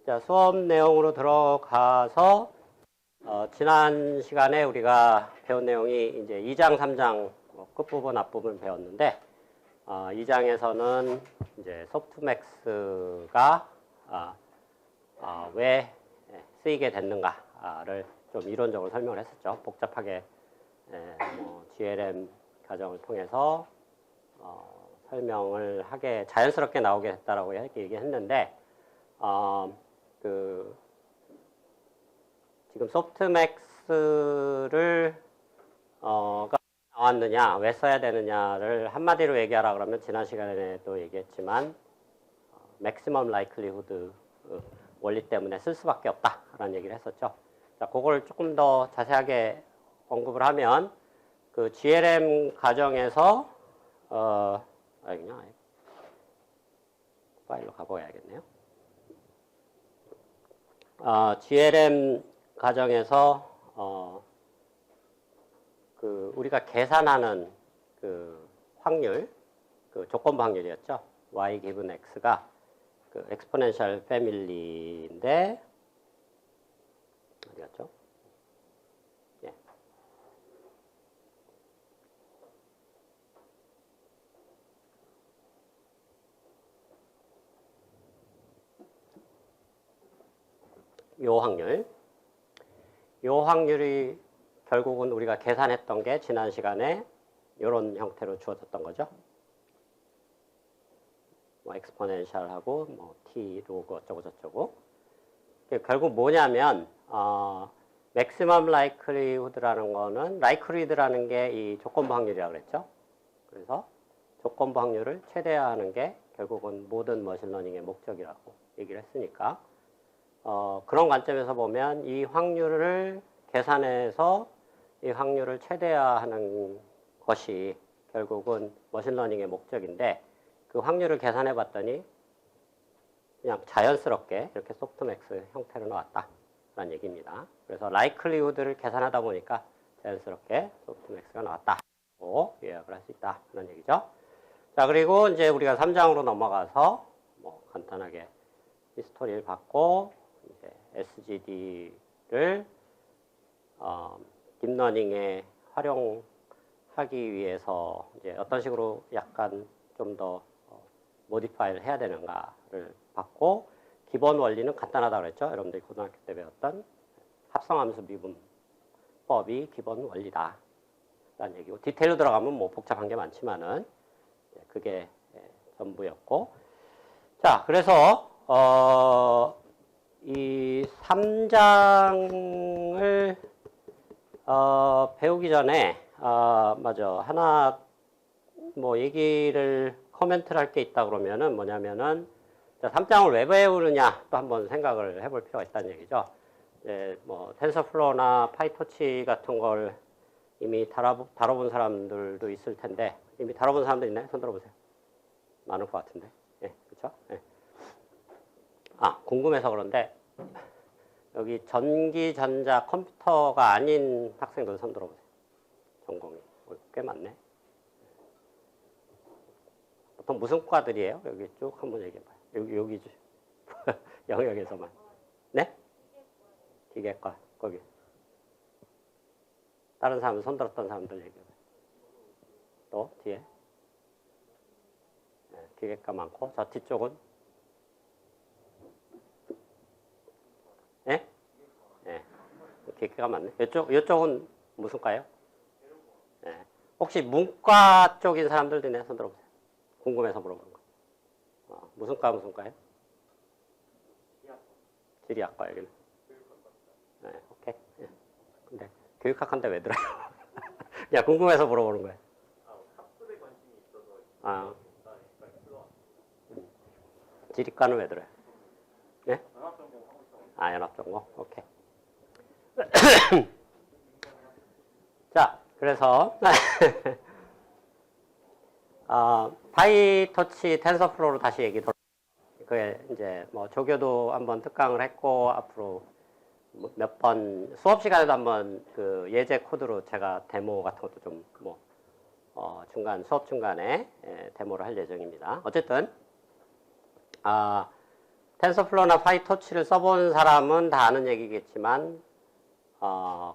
자, 수업 내용으로 들어가서 지난 시간에 우리가 배운 내용이 이제 2장, 3장 끝부분, 앞부분 배웠는데 2장에서는 이제 소프트맥스가 왜 쓰이게 됐는가를 좀 이론적으로 설명을 했었죠. 복잡하게 GLM 과정을 통해서 설명을 하게 자연스럽게 나오게 됐다라고 얘기했는데 지금 소프트맥스를 나왔느냐, 왜 써야 되느냐를 한마디로 얘기하라 그러면 지난 시간에도 얘기했지만 맥시멈 라이클리후드 원리 때문에 쓸 수밖에 없다라는 얘기를 했었죠. 자, 그걸 조금 더 자세하게 언급을 하면 그 GLM 과정에서 그냥 파일로 가봐야겠네요. GLM 과정에서 우리가 계산하는 그 확률, 그 조건부 확률이었죠. y 기분 x가 그 엑스포넨셜 패밀리인데 어디였죠? 예. 요 확률이 결국은 우리가 계산했던 게 지난 시간에 이런 형태로 주어졌던 거죠. 뭐 엑스포넨셜하고 뭐 t 로그 어쩌고 저쩌고. 결국 뭐냐면 맥시멈 라이클리후드라는 거는 라이클리후드라는 게 이 조건부 확률이라고 그랬죠. 그래서 조건부 확률을 최대화하는 게 결국은 모든 머신러닝의 목적이라고 얘기를 했으니까 그런 관점에서 보면 이 확률을 계산해서 이 확률을 최대화하는 것이 결국은 머신러닝의 목적인데 그 확률을 계산해 봤더니 그냥 자연스럽게 이렇게 소프트맥스 형태로 나왔다라는 얘기입니다. 그래서 라이클리후드를 계산하다 보니까 자연스럽게 소프트맥스가 나왔다고 요약을 할 수 있다는 얘기죠. 자, 그리고 이제 우리가 3장으로 넘어가서 뭐 간단하게 히스토리를 받고 이제 SGD를 딥러닝에 활용하기 위해서 이제 어떤 식으로 약간 좀 더 모디파이를 해야 되는가를 받고 기본 원리는 간단하다고 그랬죠. 여러분들이 고등학교 때 배웠던 합성함수 미분법이 기본 원리다 라는 얘기고 디테일로 들어가면 뭐 복잡한 게 많지만은 그게 전부였고 자 그래서 이 3장을 배우기 전에 맞아 하나 뭐 얘기를 코멘트를 할 게 있다 그러면은 뭐냐면은 자, 3장을 왜 배우느냐 또 한번 생각을 해볼 필요가 있다는 얘기죠. 뭐 텐서플로우나 파이토치 같은 걸 이미 다뤄본 사람들도 있을 텐데 이미 다뤄본 사람들 있나요? 손 들어보세요. 많을 것 같은데. 예, 그렇죠? 예. 궁금해서 그런데 여기 전기, 전자, 컴퓨터가 아닌 학생들 손 들어보세요. 전공이. 꽤 많네. 보통 무슨 과들이에요? 여기 쭉 한번 얘기해봐요. 여기 영역에서만. 네? 기계과. 거기. 다른 사람 손 들었던 사람들 얘기해봐요. 또 뒤에. 네, 기계과 많고. 저 뒤쪽은? 네? 네. 기계가 많네. 이쪽은 무슨 과예요? 네. 혹시 문과 쪽인 사람들도 있나요? 손 들어보세요. 궁금해서 물어보는 거. 무슨 과예요? 지리학과 여기는. 네, 오케이. 네. 근데 교육학한테 왜 들어요? 그냥 궁금해서 물어보는 거예요. 학습에 관심이 있어서. 지리과는 왜 들어요? 네? 연합전공 하고 있어요. 연합전공? 오케이. 자, 그래서 파이토치 텐서플로우로 다시 얘기 돌아. 그게 이제 뭐 조교도 한번 특강을 했고 앞으로 몇 번 수업 시간에도 한번 그 예제 코드로 제가 데모 같은 것도 좀 뭐 수업 중간에 데모를 할 예정입니다. 어쨌든 텐서플로우나 파이토치를 써본 사람은 다 아는 얘기겠지만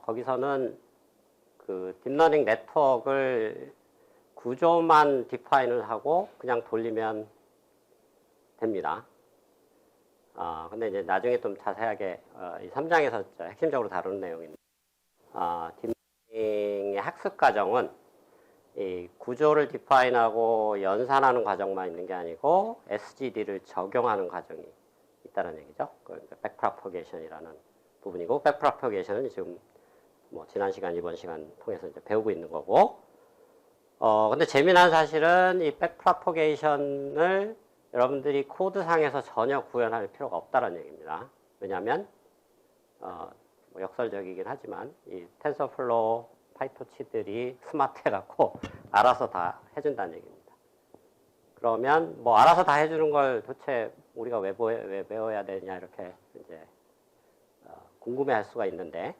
거기서는 그 딥러닝 네트워크를 구조만 디파인을 하고 그냥 돌리면 됩니다. 근데 이제 나중에 좀 자세하게 이 3장에서 핵심적으로 다루는 내용인데 딥러닝의 학습 과정은 이 구조를 디파인하고 연산하는 과정만 있는 게 아니고 SGD를 적용하는 과정이 있다는 얘기죠. 백프로퍼게이션이라는 부분이고, 백프로퍼게이션은 지금 뭐 지난 시간, 이번 시간 통해서 이제 배우고 있는 거고, 근데 재미난 사실은 이 백프로퍼게이션을 여러분들이 코드상에서 전혀 구현할 필요가 없다는 얘기입니다. 왜냐하면 뭐 역설적이긴 하지만 이 텐서플로우 파이토치들이 스마트해갖고 알아서 다 해준다는 얘기입니다. 그러면 뭐 알아서 다 해주는 걸 도대체 우리가 왜 배워야 되냐 이렇게 이제 궁금해할 수가 있는데,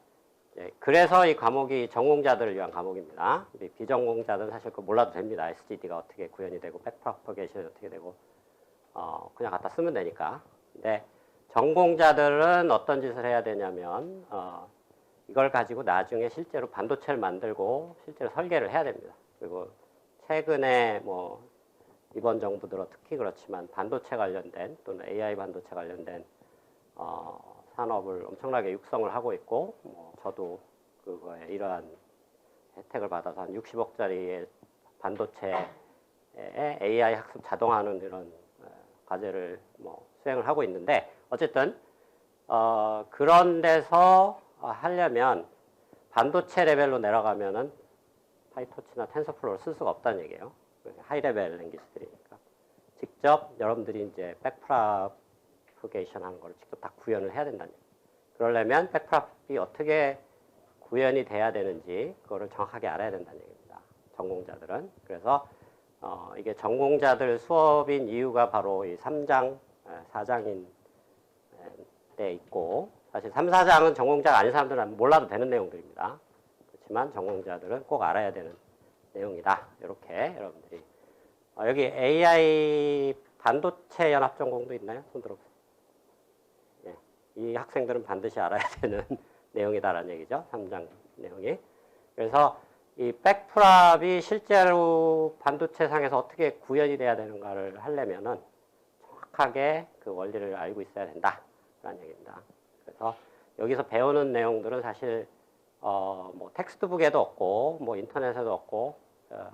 그래서 이 과목이 전공자들을 위한 과목입니다. 비전공자들은 사실 그거 몰라도 됩니다. SGD가 어떻게 구현이 되고 백프로퍼게이션이 어떻게 되고 그냥 갖다 쓰면 되니까. 근데 전공자들은 어떤 짓을 해야 되냐면 이걸 가지고 나중에 실제로 반도체를 만들고 실제로 설계를 해야 됩니다. 그리고 최근에 뭐 이번 정부 들어 특히 그렇지만 반도체 관련된 또는 AI 반도체 관련된 산업을 엄청나게 육성을 하고 있고, 뭐 저도 그거에 이러한 혜택을 받아서 한 60억짜리의 반도체에 AI 학습 자동화하는 이런 과제를 뭐 수행을 하고 있는데, 어쨌든 그런 데서 하려면 반도체 레벨로 내려가면은 파이토치나 텐서플로우를 쓸 수가 없다는 얘기예요. 하이 레벨 랭귀지들이니까 직접 여러분들이 이제 백프로퍼게이션 하는 걸 직접 다 구현을 해야 된다는 얘기예요. 그러려면 백프로이 어떻게 구현이 돼야 되는지 그거를 정확하게 알아야 된다는 얘기입니다. 전공자들은. 그래서 이게 전공자들 수업인 이유가 바로 이 3장, 4장인 데 있고, 사실 3, 4장은 전공자가 아닌 사람들은 몰라도 되는 내용들입니다. 그렇지만 전공자들은 꼭 알아야 되는 내용이다. 이렇게 여러분들이 여기 AI 반도체 연합 전공도 있나요? 손 들어보세요. 예, 이 학생들은 반드시 알아야 되는 내용이다라는 얘기죠. 3장 내용이. 그래서 이 백프랍이 실제로 반도체 상에서 어떻게 구현이 돼야 되는가를 하려면은 정확하게 그 원리를 알고 있어야 된다라는 얘기입니다. 그래서 여기서 배우는 내용들은 사실 뭐 텍스트북에도 없고 뭐 인터넷에도 없고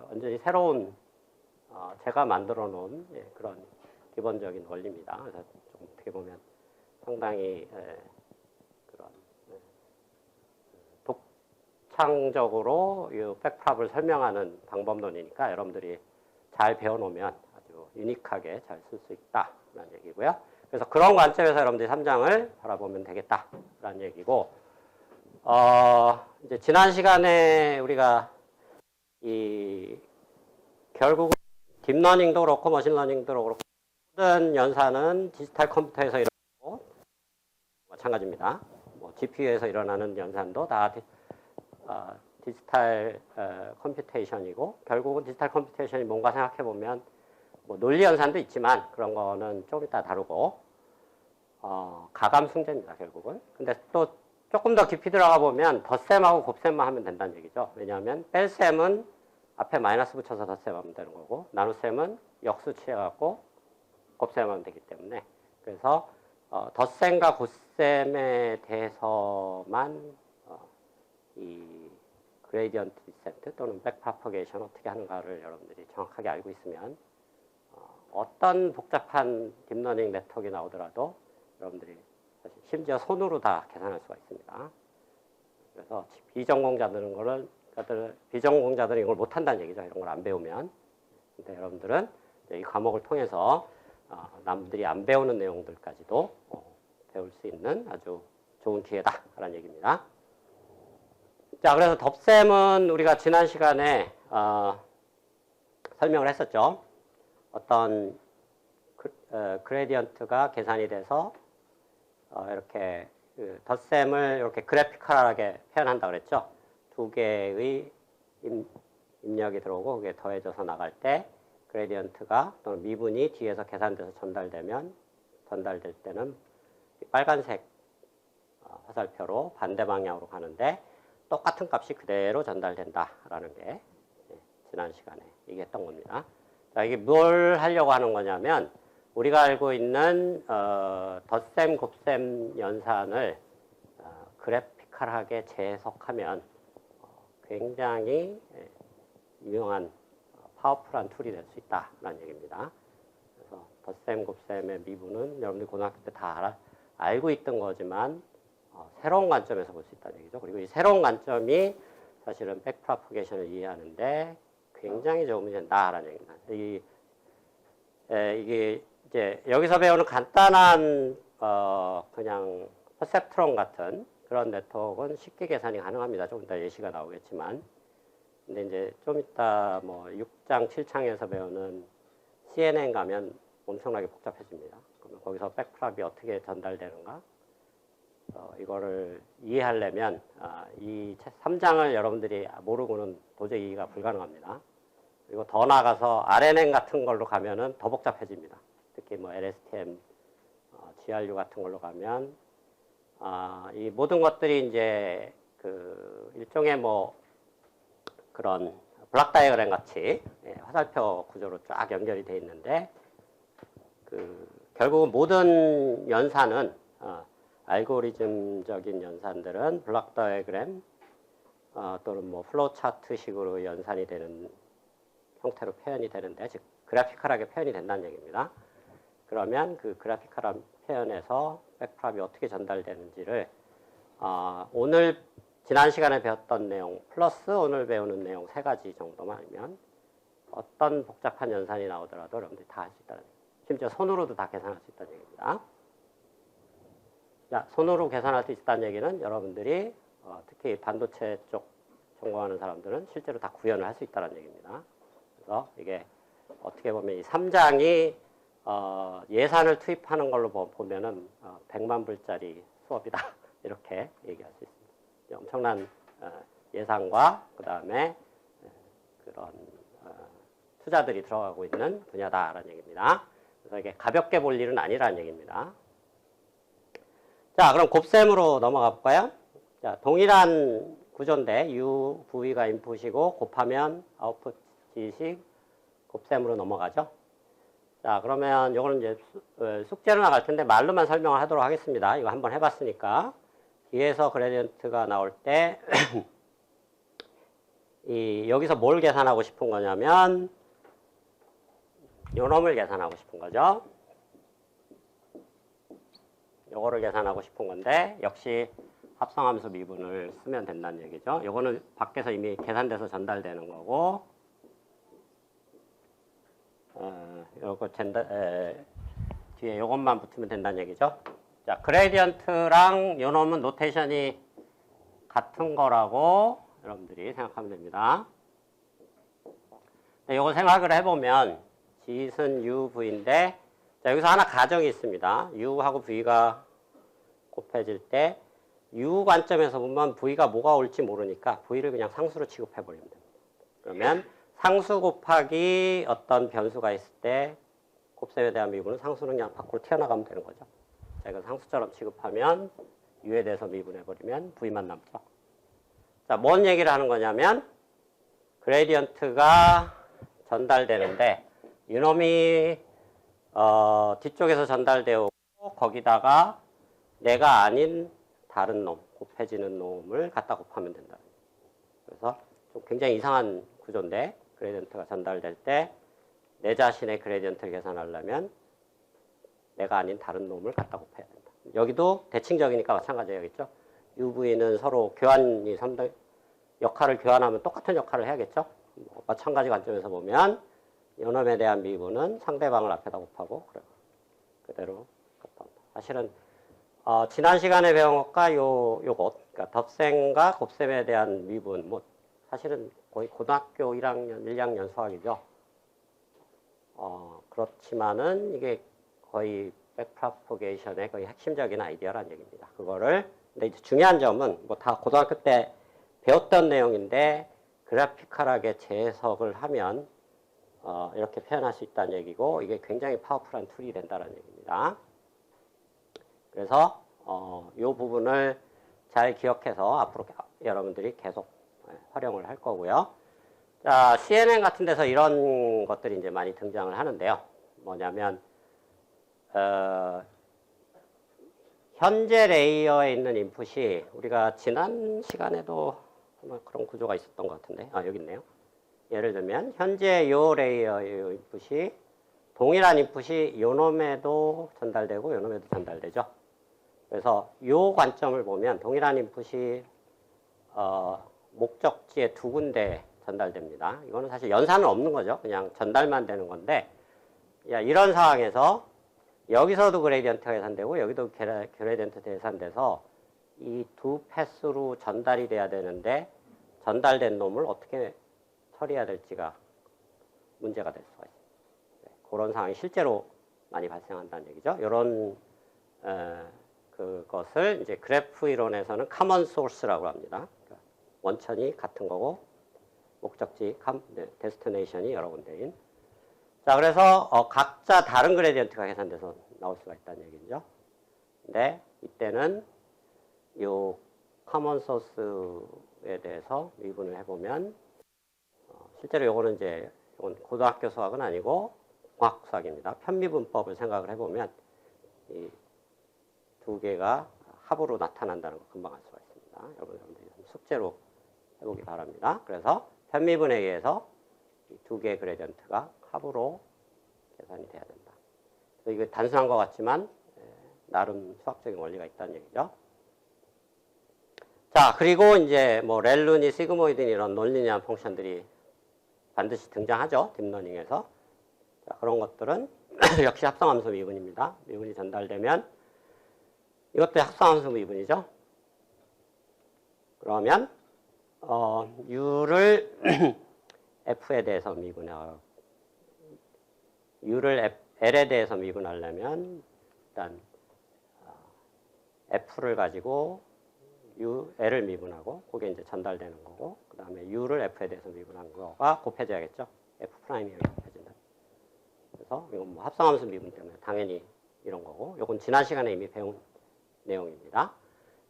완전히 새로운 제가 만들어 놓은 그런 기본적인 원리입니다. 그래서 좀 어떻게 보면 상당히 그런 독창적으로 이 백프랍을 설명하는 방법론이니까 여러분들이 잘 배워놓으면 아주 유니크하게 잘 쓸 수 있다라는 얘기고요. 그래서 그런 관점에서 여러분들이 3장을 바라보면 되겠다라는 얘기고, 이제 지난 시간에 우리가 결국은 딥러닝도 그렇고 머신러닝도 그렇고 모든 연산은 디지털 컴퓨터에서 일어나고 마찬가지입니다. 뭐 GPU에서 일어나는 연산도 다 디지털 컴퓨테이션이고, 결국은 디지털 컴퓨테이션이 뭔가 생각해 보면 뭐 논리 연산도 있지만 그런 거는 좀 이따 다루고 가감 숭제입니다, 결국은. 근데 또 조금 더 깊이 들어가 보면 덧셈하고 곱셈만 하면 된다는 얘기죠. 왜냐하면 뺄셈은 앞에 마이너스 붙여서 덧셈하면 되는 거고, 나눗셈은 역수 취해갖고 곱셈하면 되기 때문에, 그래서 덧셈과 곱셈에 대해서만 이 그레이디언트 디센트 또는 백프로퍼게이션 어떻게 하는가를 여러분들이 정확하게 알고 있으면 어떤 복잡한 딥러닝 네트워크가 나오더라도 여러분들이 사실 심지어 손으로 다 계산할 수가 있습니다. 그래서 비전공자들은 이걸 못한다는 얘기죠. 이런 걸 안 배우면. 근데 여러분들은 이 과목을 통해서 남들이 안 배우는 내용들까지도 배울 수 있는 아주 좋은 기회다라는 얘기입니다. 자, 그래서 덧셈은 우리가 지난 시간에 설명을 했었죠. 어떤 그레디언트가 계산이 돼서 이렇게 덧셈을 이렇게 그래피컬하게 표현한다 그랬죠. 두 개의 입력이 들어오고 그게 더해져서 나갈 때 그레디언트가 또는 미분이 뒤에서 계산돼서 전달되면 전달될 때는 빨간색 화살표로 반대 방향으로 가는데 똑같은 값이 그대로 전달된다라는 게 지난 시간에 얘기했던 겁니다. 자, 이게 뭘 하려고 하는 거냐면 우리가 알고 있는 덧셈, 곱셈 연산을 그래피컬하게 재해석하면 굉장히 유용한 파워풀한 툴이 될 수 있다라는 얘기입니다. 그래서 덧셈, 곱셈의 미분은 여러분들이 고등학교 때 다 알고 있던 거지만 새로운 관점에서 볼 수 있다는 얘기죠. 그리고 이 새로운 관점이 사실은 백프로파게이션을 이해하는데 굉장히 도움이 된다라는 얘기입니다. 이게 이제 여기서 배우는 간단한 그냥 퍼셉트론 같은 그런 네트워크는 쉽게 계산이 가능합니다. 조금 이따 예시가 나오겠지만. 근데 이제 좀 이따 뭐 6장, 7장에서 배우는 CNN 가면 엄청나게 복잡해집니다. 그러면 거기서 백프랍이 어떻게 전달되는가? 이거를 이해하려면 이 3장을 여러분들이 모르고는 도저히 이해가 불가능합니다. 그리고 더 나아가서 RNN 같은 걸로 가면은 더 복잡해집니다. 특히 뭐 LSTM, GRU 같은 걸로 가면 이 모든 것들이 이제 그 일종의 뭐 그런 블락 다이어그램 같이 화살표 구조로 쫙 연결이 돼 있는데 결국은 모든 연산은 알고리즘적인 연산들은 블락 다이어그램 또는 뭐 플로우 차트식으로 연산이 되는 형태로 표현이 되는데 즉 그래피컬하게 표현이 된다는 얘기입니다. 그러면 그 그래피컬한 표현에서 백프랍이 어떻게 전달되는지를 오늘 지난 시간에 배웠던 내용 플러스 오늘 배우는 내용 3가지 정도만 알면 어떤 복잡한 연산이 나오더라도 여러분들이 다 할 수 있다는 얘기입니다. 심지어 손으로도 다 계산할 수 있다는 얘기입니다. 자, 손으로 계산할 수 있다는 얘기는 여러분들이 특히 반도체 쪽 전공하는 사람들은 실제로 다 구현을 할 수 있다는 얘기입니다. 그래서 이게 어떻게 보면 이 3장이 예산을 투입하는 걸로 보면은 100만 불짜리 수업이다 이렇게 얘기할 수 있습니다. 엄청난 예산과 그 다음에 그런 투자들이 들어가고 있는 분야다라는 얘기입니다. 그래서 이게 가볍게 볼 일은 아니라는 얘기입니다. 자, 그럼 곱셈으로 넘어가 볼까요? 자, 동일한 구조인데 U, V가 인풋이고 곱하면 아웃풋 지식 곱셈으로 넘어가죠. 자, 그러면 이거는 이제 숙제로 나갈 텐데 말로만 설명을 하도록 하겠습니다. 이거 한번 해봤으니까. 뒤에서 그레디언트가 나올 때 여기서 뭘 계산하고 싶은 거냐면 요놈을 계산하고 싶은 거죠. 요거를 계산하고 싶은 건데 역시 합성함수 미분을 쓰면 된다는 얘기죠. 요거는 밖에서 이미 계산돼서 전달되는 거고 요거 뒤에 요것만 붙으면 된다는 얘기죠. 자, 그레디언트랑 요놈은 노테이션이 같은 거라고 여러분들이 생각하면 됩니다. 요거 생각을 해보면 짓은 UV인데 자, 여기서 하나 가정이 있습니다. U하고 V가 곱해질 때 U 관점에서 보면 V가 뭐가 올지 모르니까 V를 그냥 상수로 취급해버리면 됩니다. 그러면 상수 곱하기 어떤 변수가 있을 때 곱셈에 대한 미분은 상수는 그냥 밖으로 튀어나가면 되는 거죠. 자, 이거 상수처럼 취급하면 U에 대해서 미분해버리면 V만 남죠. 자, 뭔 얘기를 하는 거냐면 그레디언트가 전달되는데 이놈이 뒤쪽에서 전달되고 거기다가 내가 아닌 다른 놈, 곱해지는 놈을 갖다 곱하면 된다. 그래서 좀 굉장히 이상한 구조인데 그레디언트가 전달될 때 내 자신의 그레디언트를 계산하려면 내가 아닌 다른 놈을 갖다 곱해야 된다. 여기도 대칭적이니까 마찬가지겠죠. UV는 서로 교환이 역할을 교환하면 똑같은 역할을 해야겠죠. 마찬가지 관점에서 보면 요놈에 대한 미분은 상대방을 앞에다 곱하고 그대로 갖다 온다. 사실은 지난 시간에 배운 것과 요것 그러니까 덧셈과 곱셈에 대한 미분 뭐 사실은 거의 고등학교 1학년 1학년 수학이죠. 그렇지만은 이게 거의 백프로파게이션의 거의 핵심적인 아이디어라는 얘기입니다. 그거를 근데 이제 중요한 점은 뭐 다 고등학교 때 배웠던 내용인데 그래피컬하게 재해석을 하면 이렇게 표현할 수 있다는 얘기고 이게 굉장히 파워풀한 툴이 된다는 얘기입니다. 그래서 이 부분을 잘 기억해서 앞으로 여러분들이 계속 활용을 할 거고요. 자, CNN 같은 데서 이런 것들이 이제 많이 등장을 하는데요. 뭐냐면 현재 레이어에 있는 인풋이 우리가 지난 시간에도 아마 그런 구조가 있었던 것 같은데, 여기 있네요. 예를 들면 현재 요 레이어의 인풋이 동일한 인풋이 요 놈에도 전달되고 요 놈에도 전달되죠. 그래서 요 관점을 보면 동일한 인풋이 목적지에 두 군데 전달됩니다. 이거는 사실 연산은 없는 거죠. 그냥 전달만 되는 건데, 이런 상황에서 여기서도 그레디언트가 계산되고 여기도 그레디언트 계산돼서 이 두 패스로 전달이 돼야 되는데 전달된 놈을 어떻게 처리해야 될지가 문제가 될 수가 있습니다. 그런 상황이 실제로 많이 발생한다는 얘기죠. 이런 그것을 이제 그래프 이론에서는 커먼 소스라고 합니다. 원천이 같은 거고 목적지 데스티네이션이 여러 군데인. 자, 그래서 각자 다른 그레디언트가 계산돼서 나올 수가 있다는 얘기죠. 근데 이때는 요 커먼 소스에 대해서 미분을 해보면 실제로 요거는 이제 이건 고등학교 수학은 아니고 공학 수학입니다. 편미분법을 생각을 해보면 이 두 개가 합으로 나타난다는 거 금방 알 수가 있습니다. 여러분들이 숙제로 해보기 바랍니다. 그래서 편미분에 의해서 이 두 개의 그레디언트가 합으로 계산이 돼야 된다. 그래서 이게 단순한 것 같지만 나름 수학적인 원리가 있다는 얘기죠. 자, 그리고 이제 뭐 렐룬이 시그모이드니 이런 논리니한 펑션들이 반드시 등장하죠. 딥러닝에서. 자, 그런 것들은 역시 합성함수 미분입니다. 미분이 전달되면 이것도 합성함수 미분이죠. 그러면 U를 F에 대해서 미분하고 U를 L에 대해서 미분하려면 일단 F를 가지고 L을 미분하고 그게 이제 전달되는 거고 그 다음에 U를 F에 대해서 미분한 거가 곱해져야겠죠. F'이 곱해진다. 그래서 이건 뭐 합성함수 미분 때문에 당연히 이런 거고 이건 지난 시간에 이미 배운 내용입니다.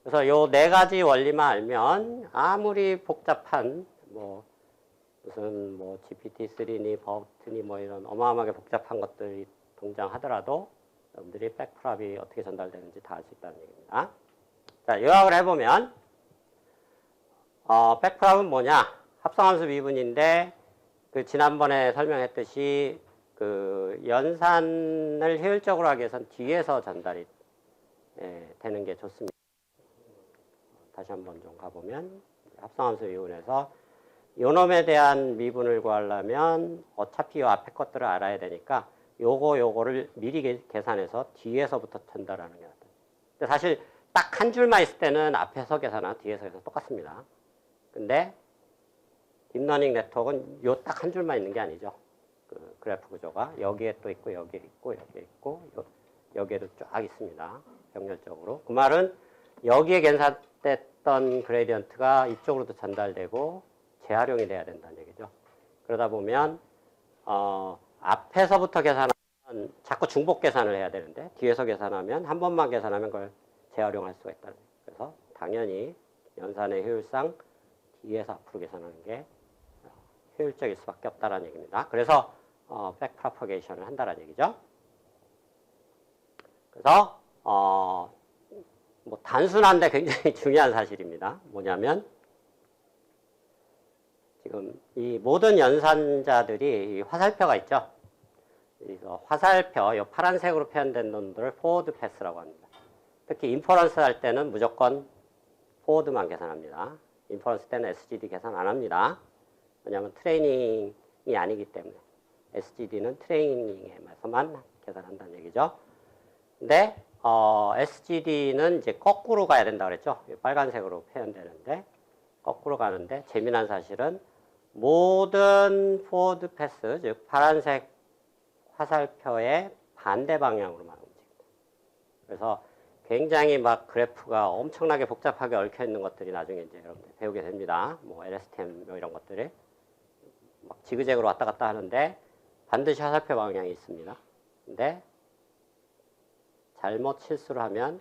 그래서 요 네 가지 원리만 알면 아무리 복잡한 뭐 무슨 뭐 GPT-3니 버트니 뭐 이런 어마어마하게 복잡한 것들이 등장하더라도 여러분들이 백프랍이 어떻게 전달되는지 다 알 수 있다는 얘기입니다. 자, 요약을 해보면 백프랍은 뭐냐? 합성함수 미분인데 그 지난번에 설명했듯이 그 연산을 효율적으로 하기 위해서는 뒤에서 전달이 되는 게 좋습니다. 다시 한번 좀 가보면 합성함수 미분에서 요놈에 대한 미분을 구하려면 어차피 요 앞에 것들을 알아야 되니까 요거를 미리 계산해서 뒤에서부터 전달하는 게 낫다. 근데 사실 딱 한 줄만 있을 때는 앞에서 계산하고 뒤에서 계산 똑같습니다. 근데 딥러닝 네트워크는 요 딱 한 줄만 있는 게 아니죠. 그 그래프 구조가 여기에 또 있고 여기에 있고 여기에 있고 여기에도 쫙 있습니다. 병렬적으로. 그 말은 여기에 계산됐던 그레디언트가 이쪽으로도 전달되고 재활용이 돼야 된다는 얘기죠. 그러다 보면 앞에서부터 계산하면 자꾸 중복 계산을 해야 되는데 뒤에서 계산하면 한 번만 계산하면 그걸 재활용할 수가 있다는 거예요. 그래서 당연히 연산의 효율상 뒤에서 앞으로 계산하는 게 효율적일 수밖에 없다는 얘기입니다. 그래서 백프로퍼게이션을 한다는 얘기죠. 그래서 뭐 단순한데 굉장히 중요한 사실입니다. 뭐냐면 지금 이 모든 연산자들이 이 화살표가 있죠. 그래서 화살표, 이 파란색으로 표현된 놈들을 포워드 패스라고 합니다. 특히 인퍼런스 할 때는 무조건 포워드만 계산합니다. 인퍼런스 때는 SGD 계산 안 합니다. 왜냐하면 트레이닝이 아니기 때문에 SGD는 트레이닝에서만 계산한다는 얘기죠. 근데 SGD는 이제 거꾸로 가야 된다 그랬죠. 빨간색으로 표현되는데 거꾸로 가는데 재미난 사실은 모든 포워드 패스, 즉 파란색 화살표의 반대 방향으로만 움직입니다. 그래서 굉장히 막 그래프가 엄청나게 복잡하게 얽혀 있는 것들이 나중에 이제 여러분들 배우게 됩니다. 뭐 LSTM 뭐 이런 것들이 막 지그재그로 왔다 갔다 하는데 반드시 화살표 방향이 있습니다. 근데 잘못 실수를 하면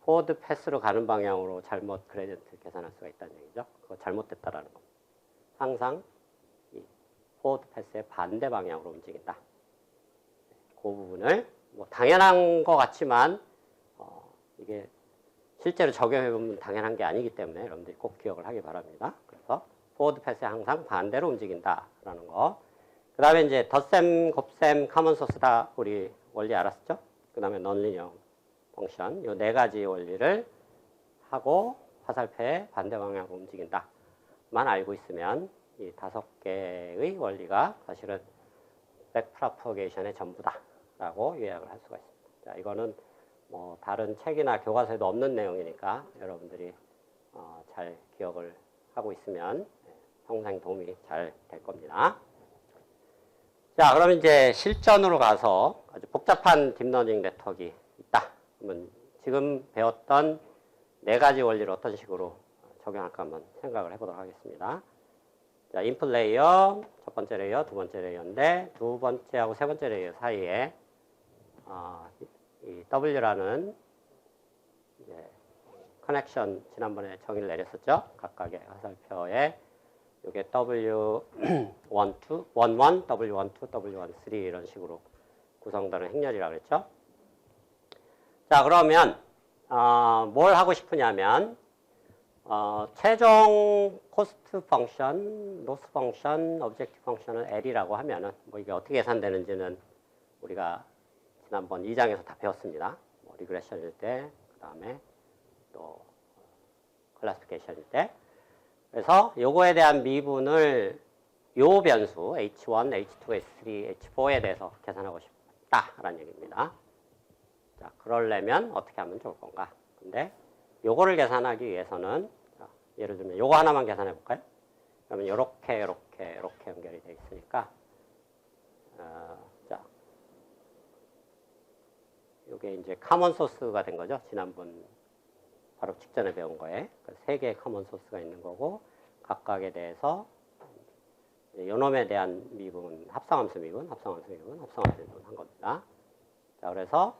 포워드 패스로 가는 방향으로 잘못 그레디언트 계산할 수가 있다는 얘기죠. 그거 잘못됐다라는 겁니다. 항상 이 포워드 패스의 반대 방향으로 움직인다. 그 부분을 뭐 당연한 것 같지만 이게 실제로 적용해보면 당연한 게 아니기 때문에 여러분들이 꼭 기억을 하기 바랍니다. 그래서 포워드 패스에 항상 반대로 움직인다라는 거. 그 다음에 이제 덧셈, 곱셈, 카먼 소스 다 우리 원리 알았죠? 그 다음에 넌리니어 펑션, 이 네 가지 원리를 하고 화살표의 반대 방향으로 움직인다. 만 알고 있으면 이 5개의 원리가 사실은 백프로퍼게이션의 전부다라고 요약을 할 수가 있습니다. 자, 이거는 뭐 다른 책이나 교과서에도 없는 내용이니까 여러분들이 잘 기억을 하고 있으면 평생 도움이 잘 될 겁니다. 자, 그럼 이제 실전으로 가서 아주 복잡한 딥러닝 네트워크가 있다. 그러면 지금 배웠던 네 가지 원리를 어떤 식으로 적용할까 한번 생각을 해보도록 하겠습니다. 자, 인풋 레이어, 첫 번째 레이어, 두 번째 레이어인데 두 번째하고 세 번째 레이어 사이에 이 W라는 이제 커넥션 지난번에 정의를 내렸었죠. 각각의 화살표에 이게 W12, W12, W13 이런 식으로 구성되는 행렬이라고 그랬죠. 자, 그러면 뭘 하고 싶으냐면 최종 코스트 펑션, 로스 펑션, 오브젝티브 펑션을 L이라고 하면은 뭐 이게 어떻게 계산되는지는 우리가 지난번 2장에서 다 배웠습니다. 뭐 리그레션일 때, 그 다음에 또 클래시피케이션일 때. 그래서 요거에 대한 미분을 요 변수 H1, H2, H3, H4에 대해서 계산하고 싶다라는 얘기입니다. 자, 그러려면 어떻게 하면 좋을 건가? 근데 요거를 계산하기 위해서는 자, 예를 들면 요거 하나만 계산해 볼까요? 그러면 요렇게 연결이 되어 있으니까 자, 요게 이제 카먼 소스가 된 거죠. 지난번 바로 직전에 배운 거에 세 개의 커먼 소스가 있는 거고 각각에 대해서 요놈에 대한 미분, 합성함수 미분 한 겁니다. 자, 그래서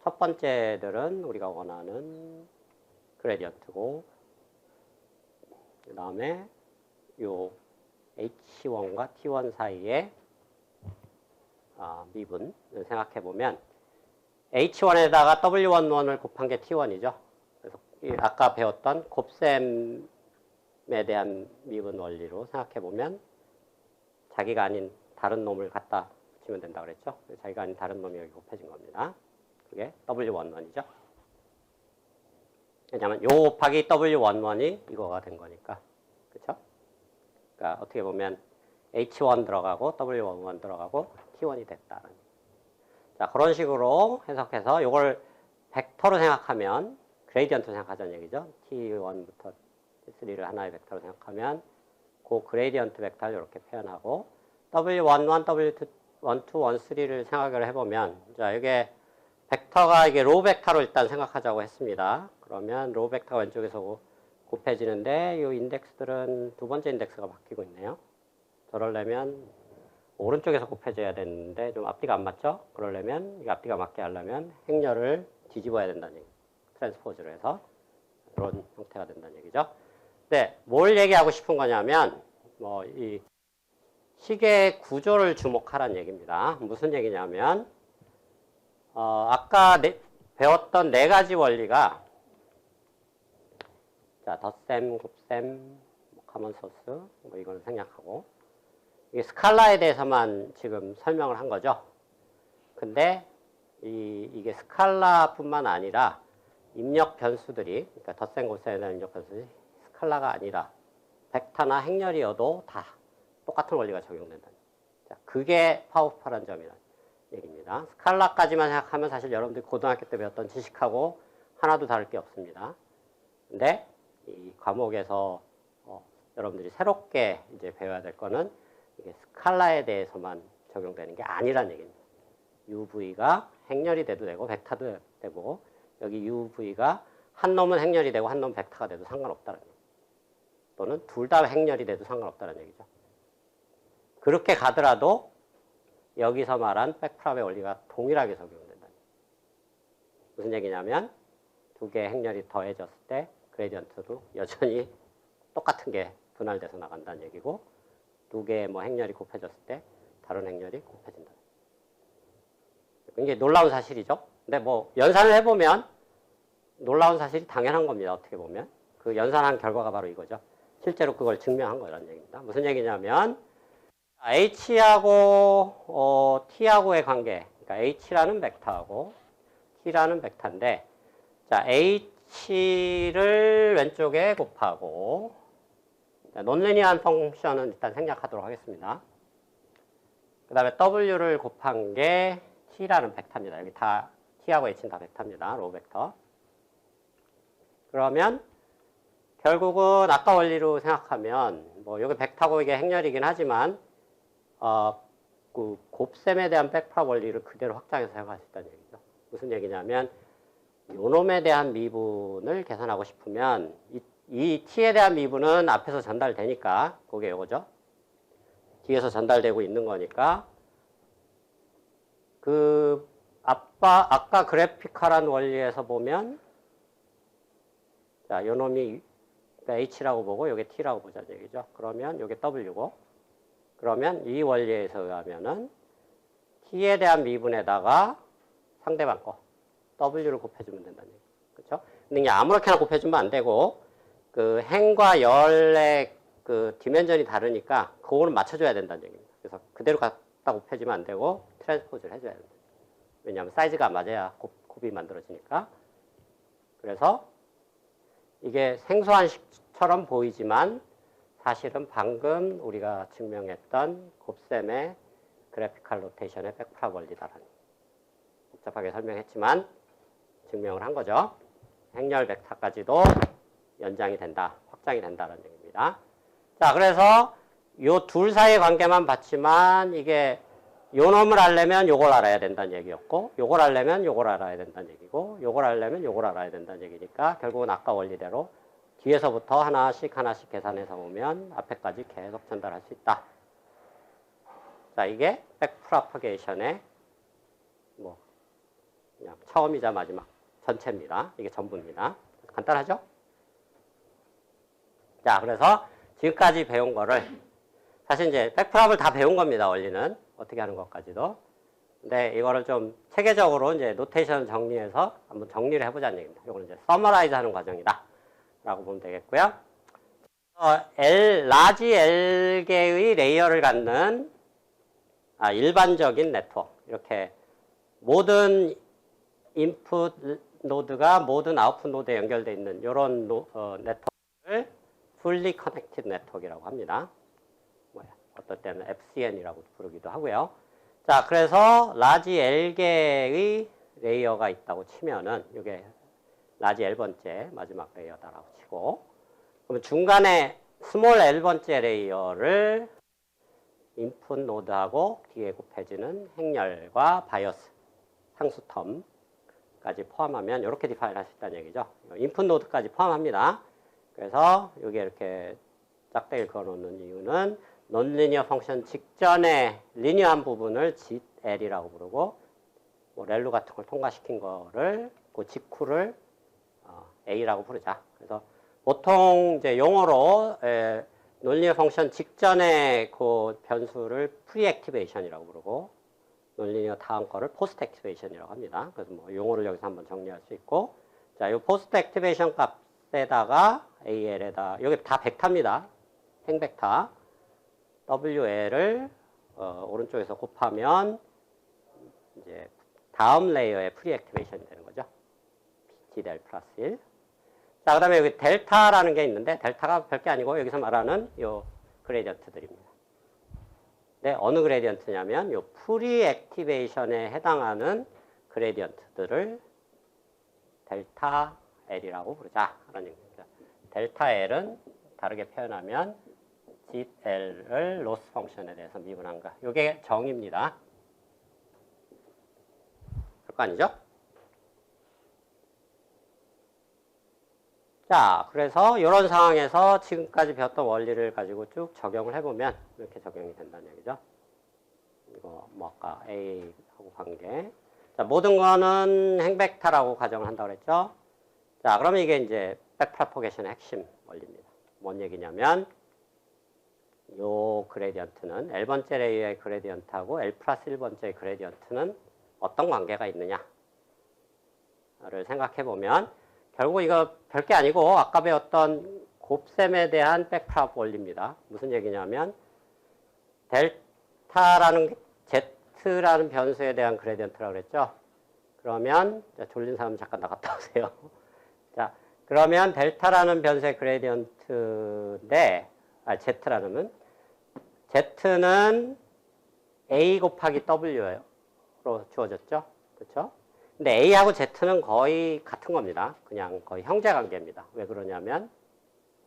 첫 번째들은 우리가 원하는 그레디언트고 그 다음에 요 H1과 T1 사이의 미분을 생각해 보면 H1에다가 W11을 곱한 게 T1이죠. 그래서 아까 배웠던 곱셈에 대한 미분 원리로 생각해 보면 자기가 아닌 다른 놈을 갖다 붙이면 된다고 그랬죠. 자기가 아닌 다른 놈이 여기 곱해진 겁니다. 그게 W11이죠. 왜냐하면 요 곱하기 W11이 이거가 된 거니까. 그렇죠? 그러니까 어떻게 보면 H1 들어가고 W11 들어가고 T1이 됐다는. 자, 그런 식으로 해석해서 이걸 벡터로 생각하면 그레이디언트로 생각하자는 얘기죠. T1부터 T3를 하나의 벡터로 생각하면 그 그레이디언트 벡터를 이렇게 표현하고 W11, W12, 13를 생각을 해보면 자, 이게 벡터가 이게 로 벡터로 일단 생각하자고 했습니다. 그러면 로 벡터가 왼쪽에서 곱해지는데 이 인덱스들은 두 번째 인덱스가 바뀌고 있네요. 저러려면 오른쪽에서 곱해져야 되는데 좀 앞뒤가 안 맞죠? 그러려면 이 앞뒤가 맞게 하려면 행렬을 뒤집어야 된다는 얘기. 트랜스포즈로 해서 이런 형태가 된다는 얘기죠. 네, 뭘 얘기하고 싶은 거냐면 뭐 이 시계 구조를 주목하라는 얘기입니다. 무슨 얘기냐면 아까 배웠던 네 가지 원리가 자, 덧셈, 곱셈, 카먼 소스 뭐 이걸 생략하고 이게 스칼라에 대해서만 지금 설명을 한 거죠. 근데 이게 스칼라뿐만 아니라 입력 변수들이 그러니까 덧셈, 곱셈에 대한 입력 변수들이 스칼라가 아니라 벡터나 행렬이어도 다 똑같은 원리가 적용된다. 자, 그게 파워풀한 점이라는 얘기입니다. 스칼라까지만 생각하면 사실 여러분들이 고등학교 때 배웠던 지식하고 하나도 다를 게 없습니다. 근데 이 과목에서 여러분들이 새롭게 이제 배워야 될 거는 이게 스칼라에 대해서만 적용되는 게 아니란 얘기입니다. UV가 행렬이 돼도 되고 벡터도 되고 여기 UV가 한 놈은 행렬이 되고 한 놈은 벡터가 돼도 상관없다는 얘기죠. 또는 둘 다 행렬이 돼도 상관없다는 얘기죠. 그렇게 가더라도 여기서 말한 백프랍의 원리가 동일하게 적용된다. 무슨 얘기냐면 두 개의 행렬이 더해졌을 때 그레디언트도 여전히 똑같은 게 분할돼서 나간다는 얘기고, 두 개의 뭐 행렬이 곱해졌을 때 다른 행렬이 곱해진다. 굉장히 놀라운 사실이죠. 근데 뭐 연산을 해보면 놀라운 사실이 당연한 겁니다. 어떻게 보면 그 연산한 결과가 바로 이거죠. 실제로 그걸 증명한 거라는 얘기입니다. 무슨 얘기냐면 H하고 T하고의 관계, 그러니까 H라는 벡터하고 T라는 벡터인데, 자 H를 왼쪽에 곱하고, 논리니어한 펑션은 일단 생략하도록 하겠습니다. 그 다음에 W를 곱한 게 T라는 벡터입니다. 여기 다 T하고 H는 다 벡터입니다. 로우 벡터. 그러면 결국은 아까 원리로 생각하면 뭐 여기 벡터고 이게 행렬이긴 하지만 그 곱셈에 대한 백프라 원리를 그대로 확장해서 사용할 수 있다는 얘기죠. 무슨 얘기냐면 요놈에 대한 미분을 계산하고 싶으면 이 T에 대한 미분은 앞에서 전달되니까 그게 요거죠. 뒤에서 전달되고 있는 거니까 그 아까 그래피컬한 원리에서 보면, 자 요놈이 H라고 보고 요게 T라고 보자는 얘기죠. 그러면 요게 W고, 그러면 이 원리에서 의하면은 T에 대한 미분에다가 상대방 거 W를 곱해주면 된다는 얘기죠. 그렇죠? 근데 그냥 아무렇게나 곱해주면 안 되고 그 행과 열의 그 디멘전이 다르니까 그거는 맞춰줘야 된다는 얘기입니다. 그래서 그대로 갖다 곱해주면 안 되고 트랜스포즈를 해줘야 된다. 왜냐하면 사이즈가 맞아야 곱이 만들어지니까. 그래서 이게 생소한 식처럼 보이지만 사실은 방금 우리가 증명했던 곱셈의 그래피컬 로테이션의 백프라 원리다라는, 복잡하게 설명했지만 증명을 한 거죠. 행렬 벡터까지도 연장이 된다, 확장이 된다는 얘기입니다. 자, 그래서 요 둘 사이의 관계만 봤지만 이게 요 놈을 알려면 요걸 알아야 된다는 얘기였고, 요걸 알려면 요걸 알아야 된다는 얘기고, 요걸 알려면 요걸 알아야 된다는 얘기니까 결국은 아까 원리대로 뒤에서부터 하나씩 계산해서 보면 앞에까지 계속 전달할 수 있다. 자, 이게 백프로파게이션의 뭐 그냥 처음이자 마지막 전체입니다. 이게 전부입니다. 간단하죠? 자, 그래서 지금까지 배운 거를 사실 이제 백프랍을 다 배운 겁니다. 원리는 어떻게 하는 것까지도. 근데 이거를 좀 체계적으로 이제 노테이션 정리해서 한번 정리를 해보자는 얘기입니다. 이거는 이제 서머라이즈 하는 과정이다 라고 보면 되겠고요. 라지 L개의 레이어를 갖는 일반적인 네트워크, 이렇게 모든 인풋 노드가 모든 아웃풋 노드에 연결되어 있는 이런 네트워크를 fully connected 네트워크라고 합니다. 어떨 때는 FCN이라고 부르기도 하고요. 자, 그래서 라지 L개의 레이어가 있다고 치면은 이게 라지 L번째 마지막 레이어다라고 치고, 그러면 중간에 스몰 L번째 레이어를 인풋 노드하고 뒤에 곱해지는 행렬과 바이어스 상수 텀까지 포함하면 이렇게 디파인 할 수 있다는 얘기죠. 인풋 노드까지 포함합니다. 그래서 여기에 이렇게 짝대기를 그어놓는 이유는 논리니어 펑션 직전에 리니어한 부분을 GL이라고 부르고, 뭐 렐루 같은 걸 통과시킨 거를 그 직후를 A라고 부르자. 그래서 보통 이제 용어로 논리니어 펑션 직전에 그 변수를 프리 액티베이션이라고 부르고, 논리니어 다음 거를 포스트 액티베이션이라고 합니다. 그래서 뭐 용어를 여기서 한번 정리할 수 있고, 자, 이 포스트 액티베이션 값에다가 AL에다 여기 다 벡터입니다. 행벡터 WL을 오른쪽에서 곱하면 이제 다음 레이어의 프리 액티베이션이 되는 거죠. PTDEL 플러스 1. 자, 그 다음에 여기 델타라는 게 있는데, 델타가 별게 아니고 여기서 말하는 요 그레디언트들입니다. 네, 어느 그레디언트냐면 요 프리 액티베이션에 해당하는 그레디언트들을 델타 L이라고 부르자 라는 얘기입니다. 델타 L은 다르게 표현하면 GL을 로스 펑션에 대해서 미분한가. 이게 정의입니다. 그거 아니죠? 자, 그래서 이런 상황에서 지금까지 배웠던 원리를 가지고 쭉 적용을 해보면 이렇게 적용이 된다는 얘기죠. 이거 뭐 아까 A하고 관계. 자, 모든 거는 행벡터라고 가정을 한다고 그랬죠. 자, 그러면 이게 이제 백프로포게이션의 핵심 원리입니다. 뭔 얘기냐면 요 그레디언트는 L번째 레이어의 그레디언트하고 L 플러스 1번째의 그레디언트는 어떤 관계가 있느냐를 생각해 보면 결국 이거 별게 아니고 아까 배웠던 곱셈에 대한 백프롭 원리입니다. 무슨 얘기냐면 델타라는 Z라는 변수에 대한 그레디언트라고 그랬죠. 그러면 졸린 사람 잠깐 나갔다 오세요. 자, 그러면 델타라는 변수의 그레디언트인데 Z라는 Z는 A 곱하기 W로 주어졌죠. 그렇죠? 근데 A하고 Z는 거의 같은 겁니다. 그냥 거의 형제 관계입니다. 왜 그러냐면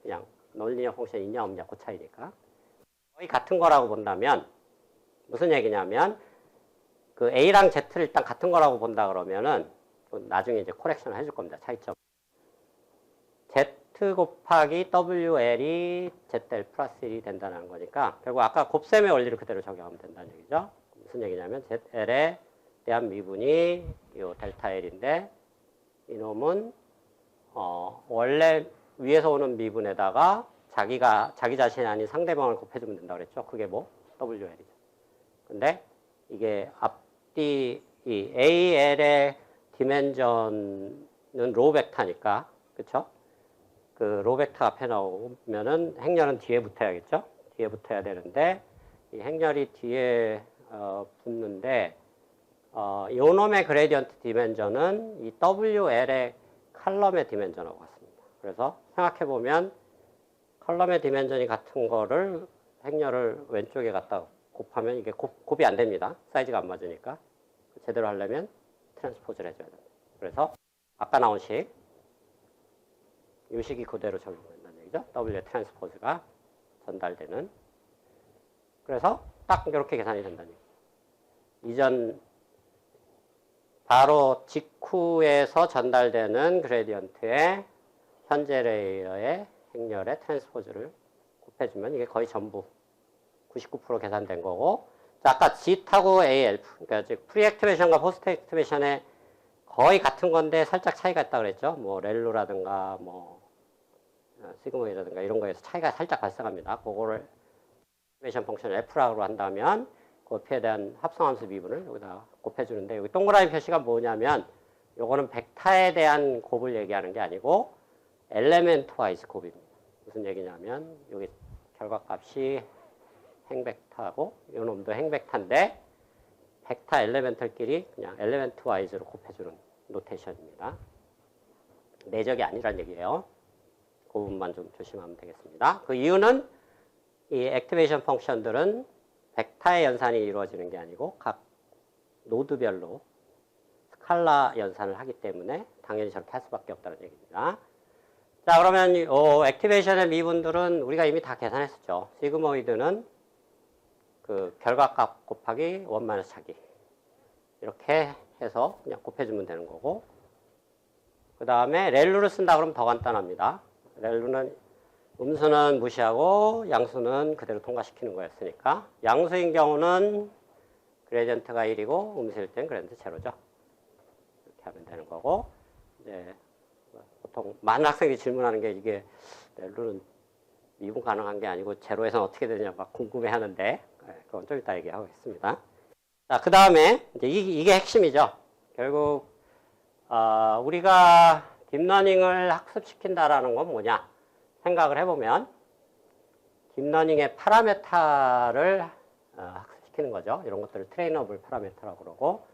그냥 논리니어 포션이 있냐 없냐 그 차이니까. 거의 같은 거라고 본다면 무슨 얘기냐면 그 A랑 Z를 일단 같은 거라고 본다 그러면은 나중에 이제 코렉션을 해줄 겁니다. 차이점. Z 곱하기 WL이 ZL 플러스 1이 된다는 거니까 결국 아까 곱셈의 원리를 그대로 적용하면 된다는 얘기죠. 무슨 얘기냐면 ZL에 대한 미분이 요 델타 L인데 이놈은 원래 위에서 오는 미분에다가 자기 자신이 아닌 상대방을 곱해주면 된다고 그랬죠. 그게 뭐? WL이죠. 근데 이게 앞뒤 이 AL의 디멘전은 로우 벡터니까 그쵸? 그 로우 벡터 앞에 나오면은 행렬은 뒤에 붙어야겠죠? 뒤에 붙어야 되는데 이 행렬이 뒤에 붙는데 요 놈의 그레디언트 디멘전은 이 WL의 칼럼의 디멘전하고 같습니다. 그래서 생각해보면 컬럼의 디멘전이 같은 거를 행렬을 왼쪽에 갖다 곱하면 이게 곱이 안 됩니다. 사이즈가 안 맞으니까. 제대로 하려면 트랜스포즈를 해줘야 됩니다. 그래서 아까 나온 식, 이 식이 그대로 적용된다는 얘기죠. W의 트랜스포즈가 전달되는. 그래서 딱 이렇게 계산이 된다는 얘기죠. 이전 바로 직후에서 전달되는 그레디언트의 현재 레이어의 행렬의 트랜스포즈를 곱해주면 이게 거의 전부 99% 계산된 거고, 자, 아까 G하고 AL, 그러니까 즉 프리액티베이션과 포스트 액티베이션의 거의 같은 건데 살짝 차이가 있다 그랬죠. 뭐 렐루라든가 뭐 시그모이라든가 이런 거에서 차이가 살짝 발생합니다. 그거를 액티베이션 펑션을 F라고 한다면 그 F에 대한 합성함수 미분을 여기다 곱해주는데 여기 동그라미 표시가 뭐냐면 요거는 벡터에 대한 곱을 얘기하는 게 아니고 엘레멘트 와이즈 곱입니다. 무슨 얘기냐면 여기 결과값이 행벡터하고 이 놈도 행벡터인데 벡터 엘레멘트끼리 그냥 엘레멘트 와이즈로 곱해주는 노테이션입니다. 내적이 아니란 얘기예요. 그 부분만 좀 조심하면 되겠습니다. 그 이유는 이 액티베이션 펑션들은 벡터의 연산이 이루어지는 게 아니고 각 노드별로 스칼라 연산을 하기 때문에 당연히 저렇게 할 수밖에 없다는 얘기입니다. 자, 그러면 액티베이션의 미분들은 우리가 이미 다 계산했었죠. 시그모이드는 그 결과값 곱하기 1 차기 이렇게 해서 그냥 곱해주면 되는 거고, 그 다음에 렐루를 쓴다 그러면 더 간단합니다. 렐루는 음수는 무시하고 양수는 그대로 통과시키는 거였으니까 양수인 경우는 그레디언트가 1이고 음수일 땐 그레디언트 제로죠. 이렇게 하면 되는 거고, 이제 보통 많은 학생이 질문하는 게 이게 렐루는 미분 가능한 게 아니고 제로에서는 어떻게 되냐 막 궁금해하는데 그건 좀 이따 얘기하겠습니다. 자, 그 다음에 이제 이게 핵심이죠. 결국 우리가 딥러닝을 학습시킨다라는 건 뭐냐 생각을 해보면 딥러닝의 파라메타를 학습시키는 거죠. 이런 것들을 트레이너블 파라메타라고 그러고,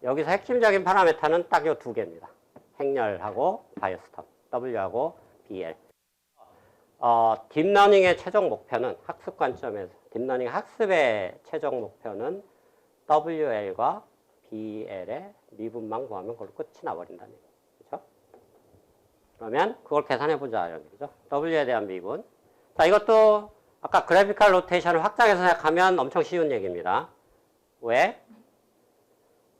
여기서 핵심적인 파라메타는 딱 이 두 개입니다. 행렬하고 바이어스 텀, W하고 BL. 딥러닝의 최종 목표는 학습 관점에서 딥러닝 학습의 최종 목표는 WL과 BL의 미분만 구하면 그걸로 끝이 나버린다는 얘기죠. 그렇죠? 그러면 그걸 계산해보자 이런 얘기죠. W에 대한 미분. 자, 이것도 아까 그래피컬 로테이션을 확장해서 생각하면 엄청 쉬운 얘기입니다. 왜?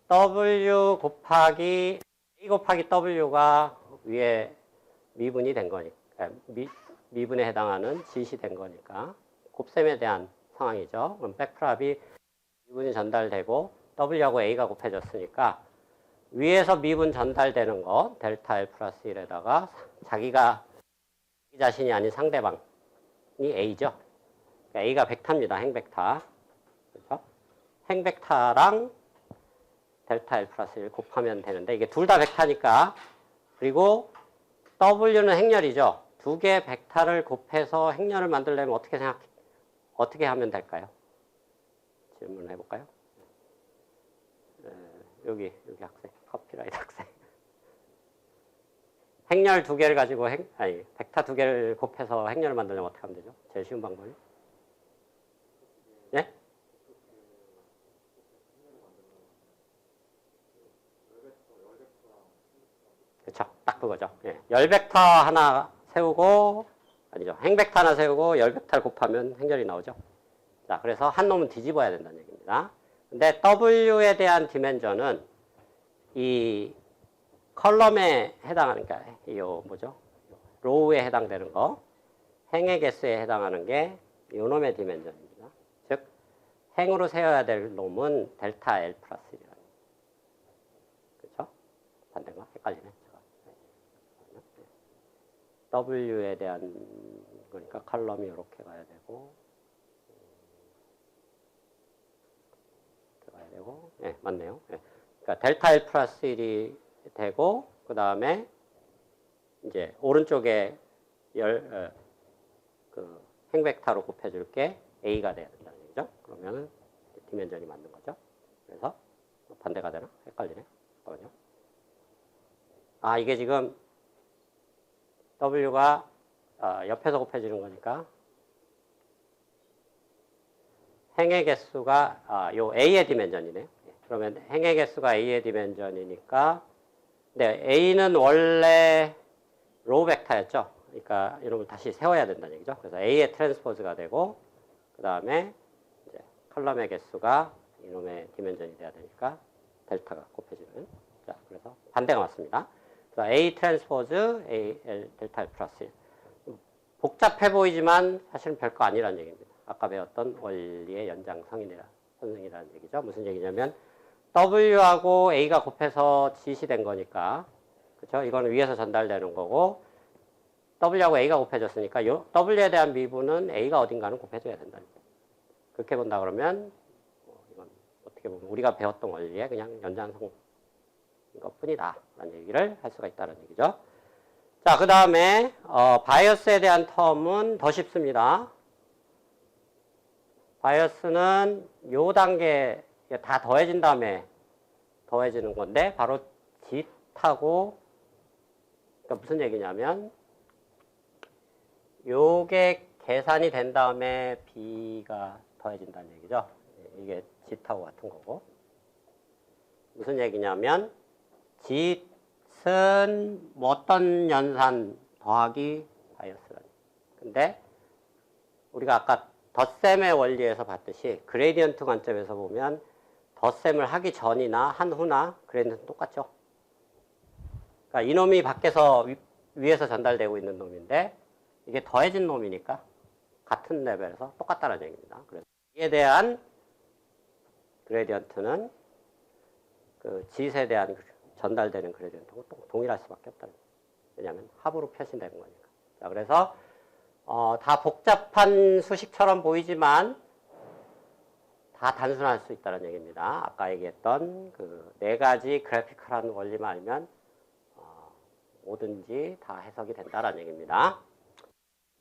W 곱하기 A 곱하기 W가 위에 미분이 된 거니까 미분에 해당하는 짓이 된 거니까 곱셈에 대한 상황이죠. 그럼 백프랍이 미분이 전달되고 W하고 A가 곱해졌으니까 위에서 미분 전달되는 거 델타 L 플러스 1에다가 자기가 자기 자신이 아닌 상대방이 A죠. 그러니까 A가 벡터입니다. 행벡터. 그렇죠? 행벡터랑 델타 L 플러스 1 곱하면 되는데 이게 둘 다 벡터니까 그리고 W는 행렬이죠. 두 개의 벡터를 곱해서 행렬을 만들려면 어떻게 하면 될까요? 질문을 해볼까요? 여기 학생, 커피라이트 학생. 행렬 두 개를 가지고 벡터 두 개를 곱해서 행렬을 만들려면 어떻게 하면 되죠? 제일 쉬운 방법이? 네? 그렇죠. 딱 그거죠. 예. 열 벡터 하나 세우고 아니죠. 행벡터 하나 세우고 열 벡터를 곱하면 행렬이 나오죠. 자, 그래서 한 놈은 뒤집어야 된다는 얘기입니다. 근데 W에 대한 디멘전은 이 컬럼에 해당하는 게 로우에 해당되는 거, 행의 개수에 해당하는 게 요놈의 디멘전입니다. 즉 행으로 세워야 될 놈은 델타 L 플러스 1이라는. 그렇죠? 반대가 헷갈리네. W에 대한 그러니까 컬럼이 이렇게 가야 되고 들어가야 되고 네, 맞네요. 네. 그러니까 델타 L 플러스 1이 되고 그 다음에 이제 오른쪽에 그 행벡터로 곱해줄게 A가 돼야 된다는 얘기죠. 그러면은 디멘전이 맞는 거죠. 그래서 반대가 되나? 헷갈리네. 잠깐만요. 아 이게 지금 W가 옆에서 곱해지는 거니까 행의 개수가 요 A의 디멘전이네요. 그러면 행의 개수가 A의 디멘전이니까 네, A는 원래 로우 벡터였죠. 그러니까 이놈을 다시 세워야 된다는 얘기죠. 그래서 A의 트랜스포즈가 되고 그 다음에 이제 컬럼의 개수가 이놈의 디멘전이 돼야 되니까 델타가 곱해지는. 자, 그래서 반대가 맞습니다. 그래서 A 트랜스포즈 A L 델타 L 플러스 1. 복잡해 보이지만 사실은 별거 아니라는 얘기입니다. 아까 배웠던 원리의 연장선이라는 얘기죠. 무슨 얘기냐면 W하고 A가 곱해서 지시된 거니까 그렇죠? 이거는 위에서 전달되는 거고 W하고 A가 곱해졌으니까 W에 대한 미분은 A가 어딘가는 곱해줘야 된다. 그렇게 본다 그러면 이건 어떻게 보면 우리가 배웠던 원리의 그냥 연장선인 것뿐이다 라는 얘기를 할 수가 있다는 얘기죠. 자, 그 다음에 바이어스에 대한 텀은 더 쉽습니다. 바이어스는 요 단계 다 더해진 다음에 더해지는 건데 바로 짓하고 그러니까 무슨 얘기냐면 요게 계산이 된 다음에 B가 더해진다는 얘기죠. 이게 짓하고 같은 거고 무슨 얘기냐면 짓은 뭐 어떤 연산 더하기 바이어스라는. 근데 우리가 아까 덧셈의 원리에서 봤듯이 그레디언트 관점에서 보면 덧셈을 하기 전이나 한 후나 그레디언트는 똑같죠. 그러니까 이놈이 밖에서 위에서 전달되고 있는 놈인데 이게 더해진 놈이니까 같은 레벨에서 똑같다는 얘기입니다. 그래서 이에 대한 그레디언트는 그 짓에 대한 전달되는 그레디언트하고 동일할 수밖에 없다는 거예요. 왜냐하면 합으로 표시되는 거니까. 자, 그래서 다 복잡한 수식처럼 보이지만 다 단순할 수 있다는 얘기입니다. 아까 얘기했던 그 네 가지 그래피컬한 원리만 알면 뭐든지 다 해석이 된다는 얘기입니다.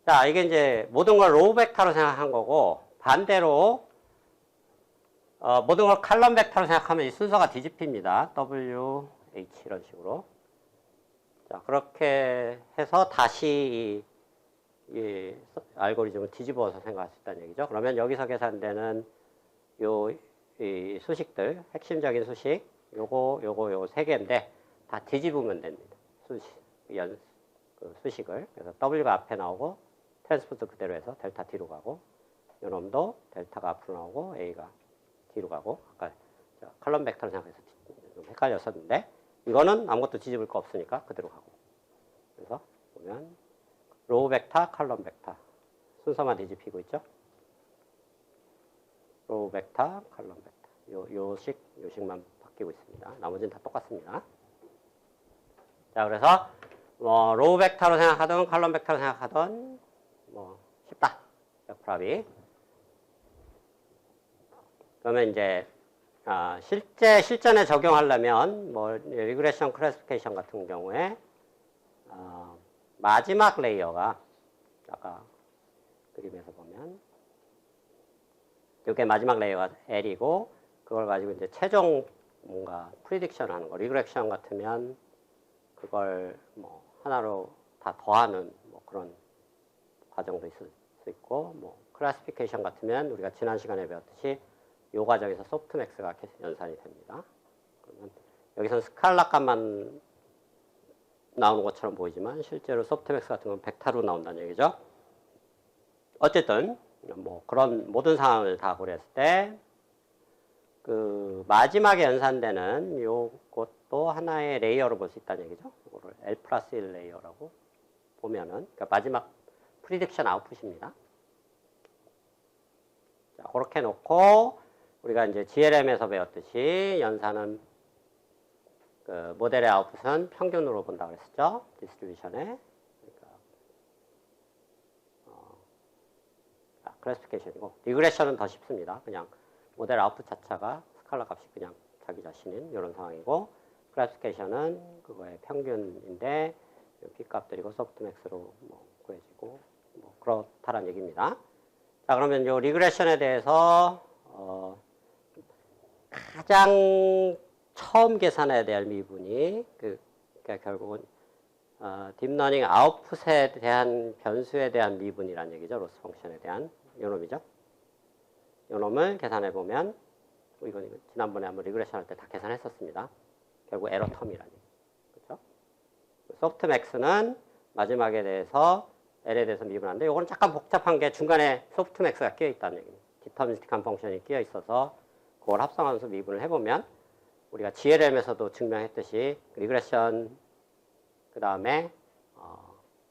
자, 이게 이제 모든 걸 로우 벡터로 생각한 거고 반대로 모든 걸 칼럼 벡터로 생각하면 이 순서가 뒤집힙니다. W, H 이런 식으로. 자, 그렇게 해서 다시 이 알고리즘을 뒤집어서 생각할 수 있다는 얘기죠. 그러면 여기서 계산되는 이 수식들, 핵심적인 수식, 요거 세 개인데 다 뒤집으면 됩니다. 수식을. 그래서 W가 앞에 나오고 트랜스포즈 그대로 해서 델타 뒤로 가고 요놈도 델타가 앞으로 나오고 A가 뒤로 가고 아까 컬럼 벡터를 생각해서 좀 헷갈렸었는데 이거는 아무것도 뒤집을 거 없으니까 그대로 가고 그래서 보면 로우 벡터, 컬럼 벡터 순서만 뒤집히고 있죠. 로우 벡터, 컬럼 벡터 요식만 바뀌고 바뀌고 있습니다. 나머지는 다 똑같습니다. 자, 그래서 뭐 로우 벡터로 생각하든 컬럼 벡터로 생각하든 뭐 쉽다. 벡터합이. 그러면 이제 실전에 적용하려면 뭐 리그레션 클래시피케이션 같은 경우에 마지막 레이어가 아까 그림에서 보면 이게 마지막 레이어가 L이고 그걸 가지고 이제 최종 뭔가 프리딕션 하는 거 리그레션 같으면 그걸 뭐 하나로 다 더하는 뭐 그런 과정도 있을 수 있고 뭐 클래시피케이션 같으면 우리가 지난 시간에 배웠듯이 이 과정에서 소프트맥스가 연산이 됩니다. 그러면 여기서는 스칼라 값만 나오는 것처럼 보이지만 실제로 소프트맥스 같은 건 벡터로 나온다는 얘기죠. 어쨌든 뭐 그런 모든 상황을 다 고려했을 때 그 마지막에 연산되는 요것도 하나의 레이어로 볼 수 있다는 얘기죠. 이거를 L 플러스 1 레이어라고 보면은 그러니까 마지막 프리딕션 아웃풋입니다. 자, 그렇게 놓고 우리가 이제 GLM에서 배웠듯이 연산은 그 모델의 아웃풋은 평균으로 본다고 그랬었죠. 디스트리뷰션에. 그러니까 클래시피케이션이고 리그레션은 더 쉽습니다. 그냥 모델 아웃풋 자체가 스칼라 값이 그냥 자기 자신인 이런 상황이고 클래시피케이션은 그거의 평균인데 P값들이고 소프트맥스로 뭐 구해지고 뭐 그렇다라는 얘기입니다. 자, 그러면 요 리그레션에 대해서 가장 처음 계산해야 될 미분이 그러니까 결국은 딥러닝 아웃풋에 대한 변수에 대한 미분이라는 얘기죠. 로스 펑션에 대한 요 놈이죠. 요 놈을 계산해 보면 이건 지난번에 한번 리그레션 할 때 다 계산했었습니다. 결국 에러 텀이라는 얘기. 그렇죠? 소프트맥스는 마지막에 대해서 L에 대해서 미분하는데 이거는 잠깐 복잡한 게 중간에 소프트맥스가 끼어 있다는 얘기입니다. 디터미니스틱한 펑션이 끼어 있어서 그걸 합성하면서 미분을 해보면 우리가 GLM에서도 증명했듯이 리그레션 그 다음에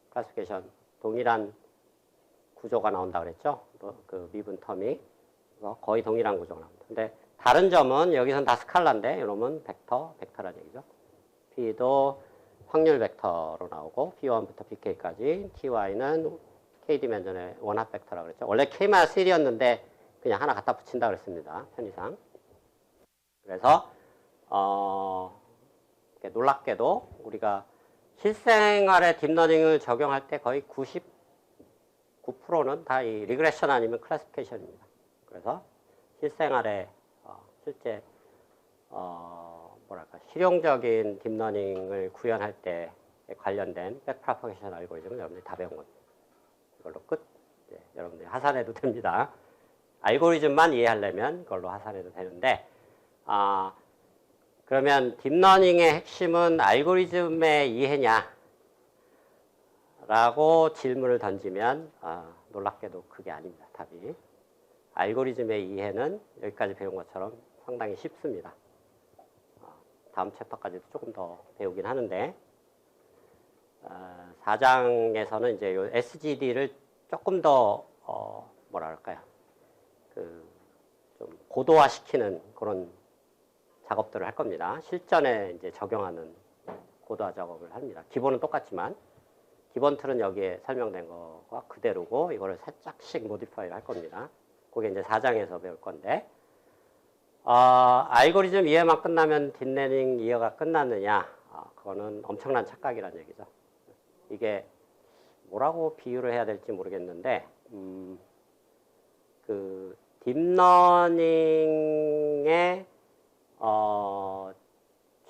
클래시피케이션 동일한 구조가 나온다 그랬죠. 그 미분 텀이 거의 동일한 구조가 나옵니다. 근데 다른 점은 여기서는 다 스칼라인데 이놈은 벡터라는 얘기죠. P도 확률 벡터로 나오고 P1부터 PK까지 TY는 K 디멘전의 원합 벡터라고 그랬죠. 원래 K-1이었는데 그냥 하나 갖다 붙인다 그랬습니다. 편의상. 그래서 놀랍게도 우리가 실생활에 딥러닝을 적용할 때 거의 99%는 다 이 리그레션 아니면 클래시피케이션입니다. 그래서 실생활에 실제 실용적인 딥러닝을 구현할 때 관련된 백프로파게이션 알고리즘을 여러분들이 다 배운 겁니다. 이걸로 끝. 네, 여러분들이 하산해도 됩니다. 알고리즘만 이해하려면 그걸로 하산해도 되는데 그러면 딥러닝의 핵심은 알고리즘의 이해냐? 라고 질문을 던지면 놀랍게도 그게 아닙니다. 답이. 알고리즘의 이해는 여기까지 배운 것처럼 상당히 쉽습니다. 다음 챕터까지도 조금 더 배우긴 하는데 4장에서는 이제 요 SGD를 조금 더 뭐랄까요? 좀 고도화시키는 그런 작업들을 할 겁니다. 실전에 이제 적용하는 고도화 작업을 합니다. 기본은 똑같지만 기본 틀은 여기에 설명된 거가 그대로고 이거를 살짝씩 모디파이를 할 겁니다. 그게 이제 4장에서 배울 건데 알고리즘 이해만 끝나면 딥러닝 이해가 끝났느냐? 그거는 엄청난 착각이라는 얘기죠. 이게 뭐라고 비유를 해야 될지 모르겠는데 그 딥러닝의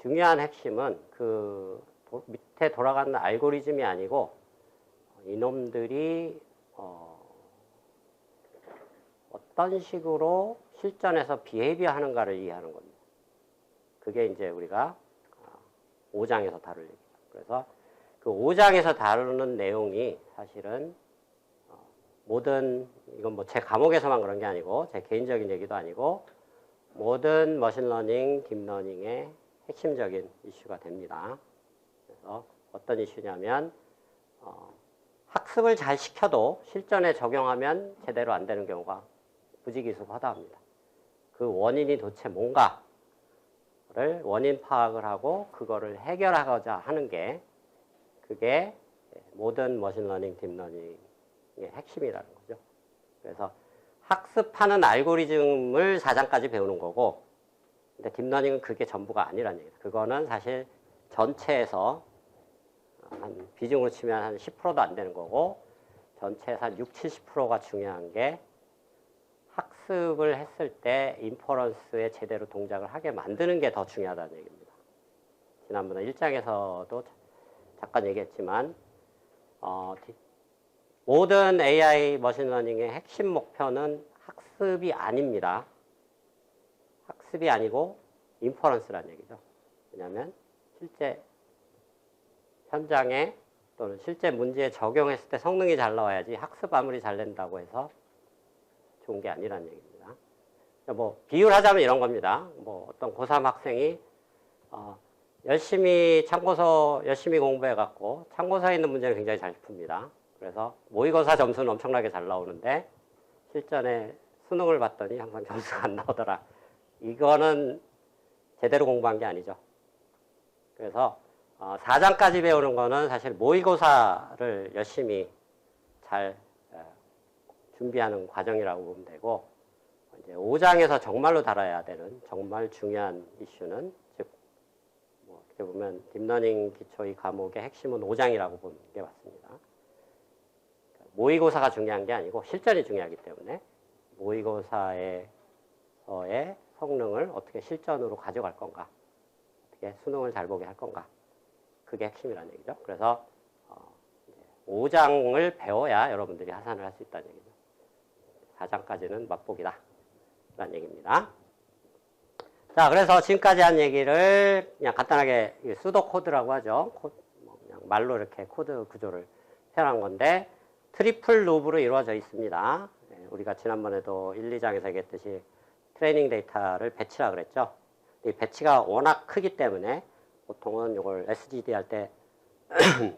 중요한 핵심은 그 밑에 돌아가는 알고리즘이 아니고 이놈들이 어떤 식으로 실전에서 비헤이비어 하는가를 이해하는 겁니다. 그게 이제 우리가 5장에서 다룰 얘기죠. 그래서 그 5장에서 다루는 내용이 사실은 모든 이건 뭐 제 과목에서만 그런 게 아니고 제 개인적인 얘기도 아니고 모든 머신러닝, 딥러닝의 핵심적인 이슈가 됩니다. 그래서 어떤 이슈냐면 학습을 잘 시켜도 실전에 적용하면 제대로 안 되는 경우가 부지기수하다합니다. 그 원인이 도대체 뭔가 거를 원인 파악을 하고 그거를 해결하고자 하는 게 그게 모든 머신러닝, 딥러닝의 핵심이라는 거죠. 그래서 학습하는 알고리즘을 4장까지 배우는 거고, 근데 딥러닝은 그게 전부가 아니라는 얘기예요. 그거는 사실 전체에서 한 비중으로 치면 한 10%도 안 되는 거고, 전체에서 한 60, 70%가 중요한 게 학습을 했을 때 인퍼런스에 제대로 동작을 하게 만드는 게 더 중요하다는 얘기입니다. 지난번에 1장에서도 잠깐 얘기했지만 모든 AI 머신러닝의 핵심 목표는 학습이 아닙니다. 학습이 아니고 인퍼런스라는 얘기죠. 왜냐하면 실제 현장에 또는 실제 문제에 적용했을 때 성능이 잘 나와야지 학습 아무리 잘 된다고 해서 좋은 게 아니라는 얘기입니다. 뭐 비유를 하자면 이런 겁니다. 뭐 어떤 고3 학생이 열심히 참고서 열심히 공부해갖고 참고서에 있는 문제를 굉장히 잘 풉니다. 그래서 모의고사 점수는 엄청나게 잘 나오는데 실전에 수능을 봤더니 항상 점수가 안 나오더라. 이거는 제대로 공부한 게 아니죠. 그래서 4장까지 배우는 거는 사실 모의고사를 열심히 잘 준비하는 과정이라고 보면 되고, 이제 5장에서 정말로 다뤄야 되는 정말 중요한 이슈는, 즉 뭐 어떻게 보면 딥러닝 기초 이 과목의 핵심은 5장이라고 보는 게 맞습니다. 모의고사가 중요한 게 아니고 실전이 중요하기 때문에 모의고사에서의 성능을 어떻게 실전으로 가져갈 건가, 어떻게 수능을 잘 보게 할 건가, 그게 핵심이라는 얘기죠. 그래서 5장을 배워야 여러분들이 하산을 할 수 있다는 얘기죠. 4장까지는 맛보기다 라는 얘기입니다. 자, 그래서 지금까지 한 얘기를 그냥 간단하게 수도 코드라고 하죠. 그냥 말로 이렇게 코드 구조를 표현한 건데, 트리플 루프로 이루어져 있습니다. 우리가 지난번에도 1, 2장에서 얘기했듯이 트레이닝 데이터를 배치라 그랬죠. 이 배치가 워낙 크기 때문에 보통은 이걸 SGD 할 때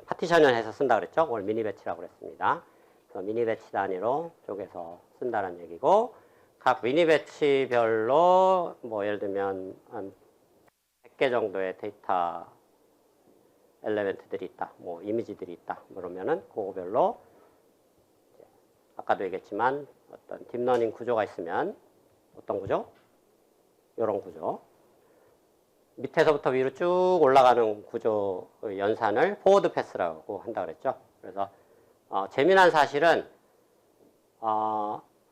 파티션을 해서 쓴다 그랬죠. 그걸 미니 배치라고 그랬습니다. 그래서 미니 배치 단위로 쪼개서 쓴다는 얘기고, 각 미니 배치별로 뭐 예를 들면 한 100개 정도의 데이터 엘리멘트들이 있다, 뭐 이미지들이 있다, 그러면은 그거별로 아까도 얘기했지만 어떤 딥러닝 구조가 있으면 어떤 구조? 이런 구조. 밑에서부터 위로 쭉 올라가는 구조 연산을 포워드 패스라고 한다 그랬죠. 그래서 재미난 사실은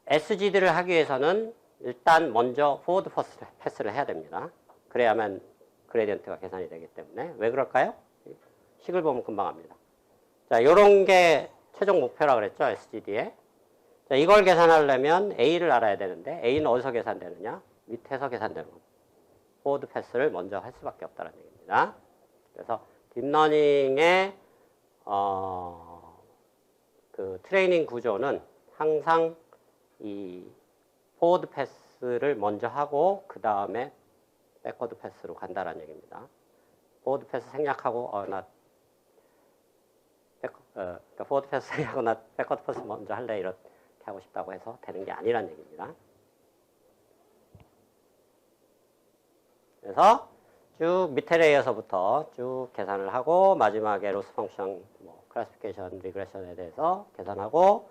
SGD를 하기 위해서는 일단 먼저 포워드 패스를 해야 됩니다. 그래야만 그레디언트가 계산이 되기 때문에. 왜 그럴까요? 식을 보면 금방 압니다. 자, 요런 게 최종 목표라 그랬죠, SGD에. 자, 이걸 계산하려면 A를 알아야 되는데, A는 어디서 계산되느냐? 밑에서 계산되는 겁니다. 포워드 패스를 먼저 할 수밖에 없다는 얘기입니다. 그래서 딥러닝의 그 트레이닝 구조는 항상 이 포워드 패스를 먼저 하고 그 다음에 백워드 패스로 간다는 얘기입니다. 포워드 패스 생략하고 포워드 패스 생략하고 나 백워드 패스 먼저 할래 이렇게 하고 싶다고 해서 되는 게 아니란 얘기입니다. 그래서 쭉 밑에 레이어서부터 쭉 계산을 하고 마지막에 로스 펑션, 뭐 클래시피케이션, 리그레션에 대해서 계산하고,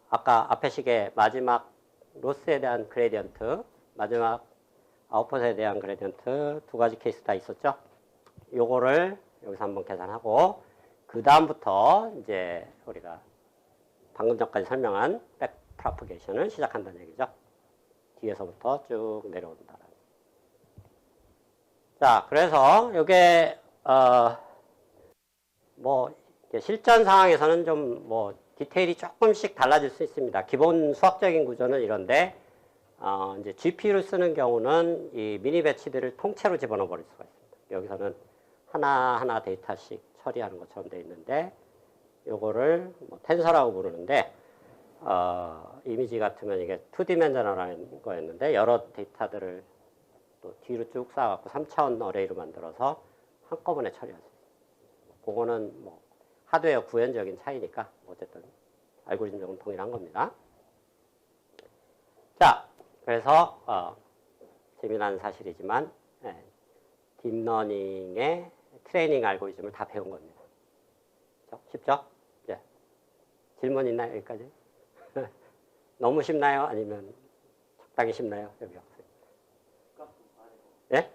아까 앞에 식의 마지막 로스에 대한 그레디언트, 마지막 아웃풋에 대한 그레디언트 두 가지 케이스 다 있었죠. 요거를 여기서 한번 계산하고, 그 다음부터 이제 우리가 방금 전까지 설명한 백 프로퍼게이션을 시작한다는 얘기죠. 뒤에서부터 쭉 내려온다. 자, 그래서 이게 뭐 실전 상황에서는 좀 뭐 디테일이 조금씩 달라질 수 있습니다. 기본 수학적인 구조는 이런데 이제 GPU를 쓰는 경우는 이 미니 배치들을 통째로 집어넣어 버릴 수가 있습니다. 여기서는 하나하나 데이터씩 처리하는 것처럼 되어 있는데, 요거를 뭐 텐서라고 부르는데, 이미지 같으면 이게 2디멘저널한 거였는데 여러 데이터들을 또 뒤로 쭉 쌓아갖고 3차원 어레이로 만들어서 한꺼번에 처리할 수 있어요. 그거는 뭐 하드웨어 구현적인 차이니까 어쨌든 알고리즘적으로 동일한 겁니다. 자, 그래서 재미난 사실이지만 딥러닝의 트레이닝 알고리즘을 다 배운 겁니다. 그렇죠? 쉽죠? 네. 질문 있나요? 여기까지? 너무 쉽나요? 아니면 적당히 쉽나요? 여기 학생. 네?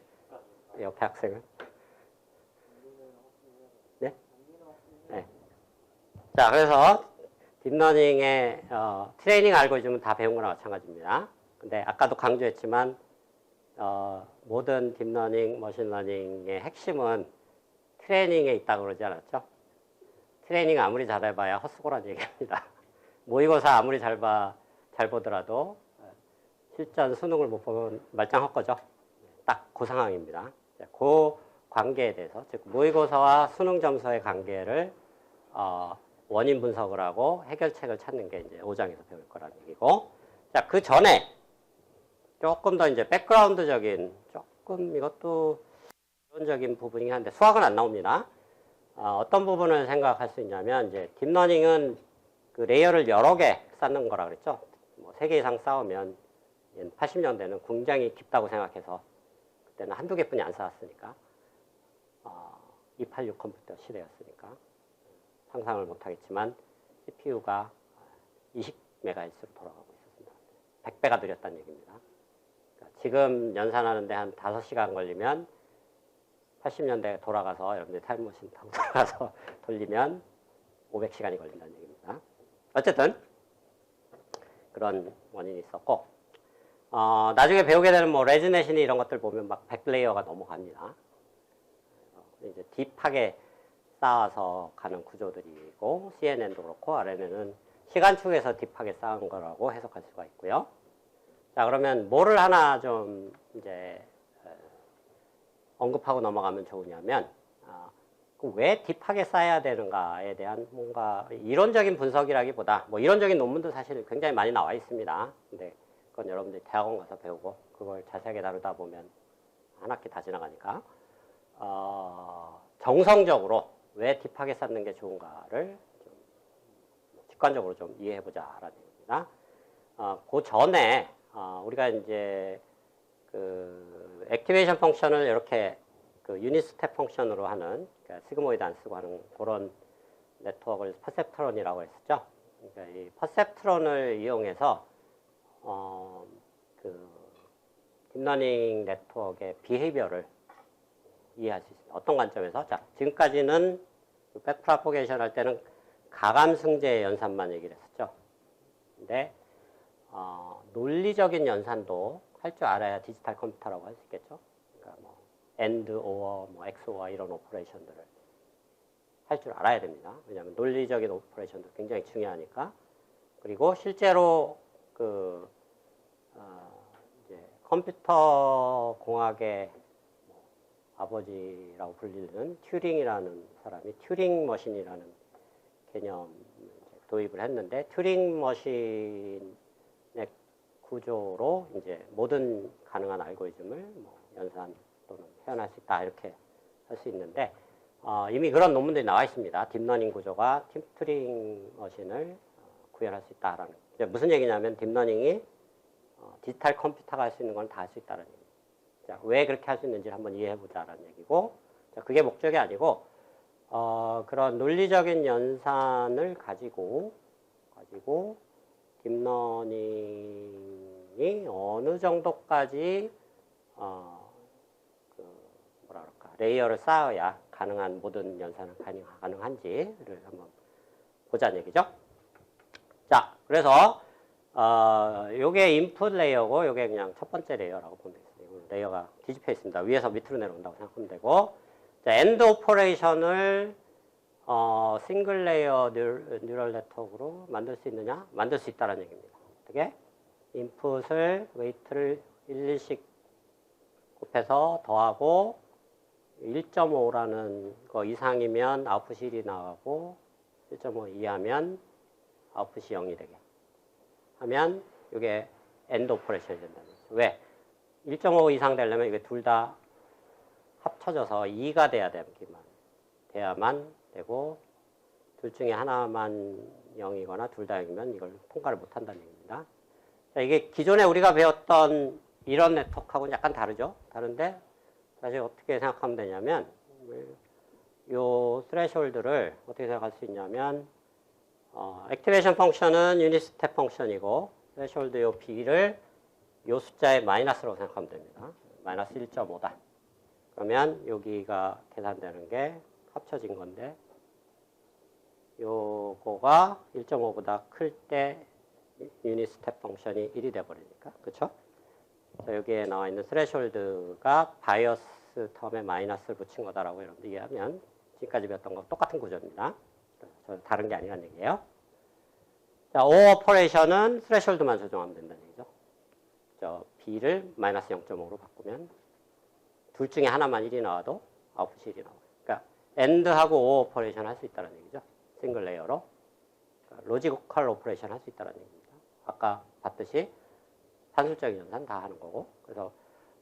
옆에 학생은? 네? 네. 자, 그래서 딥러닝의 트레이닝 알고리즘은 다 배운 거나 마찬가지입니다. 근데 아까도 강조했지만 모든 딥러닝, 머신러닝의 핵심은 트레이닝에 있다고 그러지 않았죠? 트레이닝 아무리 잘해봐야 헛수고란 얘기입니다. 모의고사 아무리 잘 보더라도 실전 수능을 못 보면 말짱 헛거죠. 딱 그 상황입니다. 그 관계에 대해서, 즉 모의고사와 수능 점수의 관계를 원인 분석을 하고 해결책을 찾는 게 이제 5장에서 배울 거라는 얘기고, 자, 그 전에 조금 더 이제 백그라운드적인, 조금 이것도 이론적인 부분이긴 한데 수학은 안 나옵니다. 어떤 부분을 생각할 수 있냐면, 이제 딥러닝은 그 레이어를 여러 개 쌓는 거라 그랬죠. 뭐 3개 이상 쌓으면 80년대는 굉장히 깊다고 생각해서 그때는 한두 개뿐이 안 쌓았으니까 286 컴퓨터 시대였으니까 상상을 못하겠지만 CPU가 20MHz로 돌아가고 있었습니다. 100배가 느렸다는 얘기입니다. 그러니까 지금 연산하는데 한 5시간 걸리면 80년대에 돌아가서 여러분들 타임머신 타고 돌아가서 돌리면 500시간이 걸린다는 얘기입니다. 어쨌든 그런 원인이 있었고, 나중에 배우게 되는 뭐 레즈넷이니 이런 것들 보면 막 100레이어가 넘어갑니다. 이제 딥하게 쌓아서 가는 구조들이고, CNN도 그렇고 RNN은 시간축에서 딥하게 쌓은 거라고 해석할 수가 있고요. 자, 그러면 뭐를 하나 좀 이제 언급하고 넘어가면 좋으냐면, 왜 딥하게 쌓아야 되는가에 대한 뭔가 이론적인 분석이라기보다, 뭐 이론적인 논문도 사실 굉장히 많이 나와 있습니다. 근데 그건 여러분들이 대학원 가서 배우고 그걸 자세하게 다루다 보면 한 학기 다 지나가니까 정성적으로 왜 딥하게 쌓는 게 좋은가를 좀 직관적으로 좀 이해해보자라는 얘기입니다. 그 전에 우리가 이제 그 액티베이션 펑션을 이렇게 그 유닛 스텝 펑션으로 하는, 그러니까 시그모이드 안 쓰고 하는 그런 네트워크를 퍼셉트론이라고 했었죠. 그러니까 이 퍼셉트론을 이용해서 그 딥러닝 네트워크의 비헤이비어를 이해할 수 있습니다. 어떤 관점에서? 자, 지금까지는 백프로포게이션 할 때는 가감승제 연산만 얘기를 했었죠. 근데 논리적인 연산도 할 줄 알아야 디지털 컴퓨터라고 할 수 있겠죠. 그러니까 뭐 AND, OR, 뭐 XOR 이런 오퍼레이션들을 할 줄 알아야 됩니다. 왜냐하면 논리적인 오퍼레이션도 굉장히 중요하니까. 그리고 실제로 그 이제 컴퓨터 공학의 아버지라고 불리는 튜링이라는 사람이 튜링 머신이라는 개념을 도입을 했는데, 튜링 머신의 구조로 이제 모든 가능한 알고리즘을 뭐 연산 또는 표현할 수 있다, 이렇게 할 수 있는데, 이미 그런 논문들이 나와 있습니다. 딥러닝 구조가 튜링 머신을 구현할 수 있다라는. 무슨 얘기냐면 딥러닝이 디지털 컴퓨터가 할 수 있는 건 다 할 수 있다는 얘기입니다. 자, 왜 그렇게 할 수 있는지를 한번 이해해보자라는 얘기고, 자, 그게 목적이 아니고 그런 논리적인 연산을 가지고 딥러닝이 어느 정도까지 뭐라 그럴까, 레이어를 쌓아야 가능한 모든 연산을 가능한지를 한번 보자는 얘기죠. 자, 그래서 요게 인풋 레이어고 요게 그냥 첫 번째 레이어라고 보면 되겠습니다. 레이어가 뒤집혀 있습니다. 위에서 밑으로 내려온다고 생각하면 되고, 자, 엔드 오퍼레이션을 싱글 레이어 뉴럴 네트워크로 만들 수 있느냐? 만들 수 있다는 얘기입니다. 어떻게? 인풋을 웨이트를 1씩 곱해서 더하고 1.5라는 거 이상이면 아웃풋이 1이 나가고 1.5 이하면 아웃풋이 0이 되게 하면 이게 엔드 오퍼레이션이 된다는 거죠. 왜? 1.5 이상 되려면 이게 둘 다 합쳐져서 2가 돼야만 되고, 둘 중에 하나만 0이거나 둘 다 0이면 이걸 통과를 못 한다는 얘기입니다. 자, 이게 기존에 우리가 배웠던 이런 네트워크하고는 약간 다르죠? 다른데, 사실 어떻게 생각하면 되냐면 요 스레시홀드를 어떻게 생각할 수 있냐면 액티베이션 펑션은 유닛 스텝 펑션이고 스레시홀드 요 b를 요 숫자의 마이너스로 생각하면 됩니다. 마이너스 1.5다. 그러면 여기가 계산되는 게 합쳐진 건데 요거가 1.5보다 클 때 유닛 스텝 펑션이 1이 돼버리니까 그쵸? 여기에 나와 있는 스레시홀드가 바이어스 텀에 마이너스를 붙인 거다라고 여러분들 이해하면 지금까지 배웠던 거 똑같은 구조입니다. 다른 게 아니란 얘기예요. 자, O 오퍼레이션은 스레시홀드만 조정하면 된다는 얘기죠. 저 B를 마이너스 0.5로 바꾸면 둘 중에 하나만 1이 나와도 아웃풋이 1이 나와요. 그러니까 AND하고 O 오퍼레이션 할 수 있다는 얘기죠. 싱글 레이어로. 그러니까 로지컬 오퍼레이션 할 수 있다는 얘기입니다. 아까 봤듯이 산술적인 연산 다 하는 거고. 그래서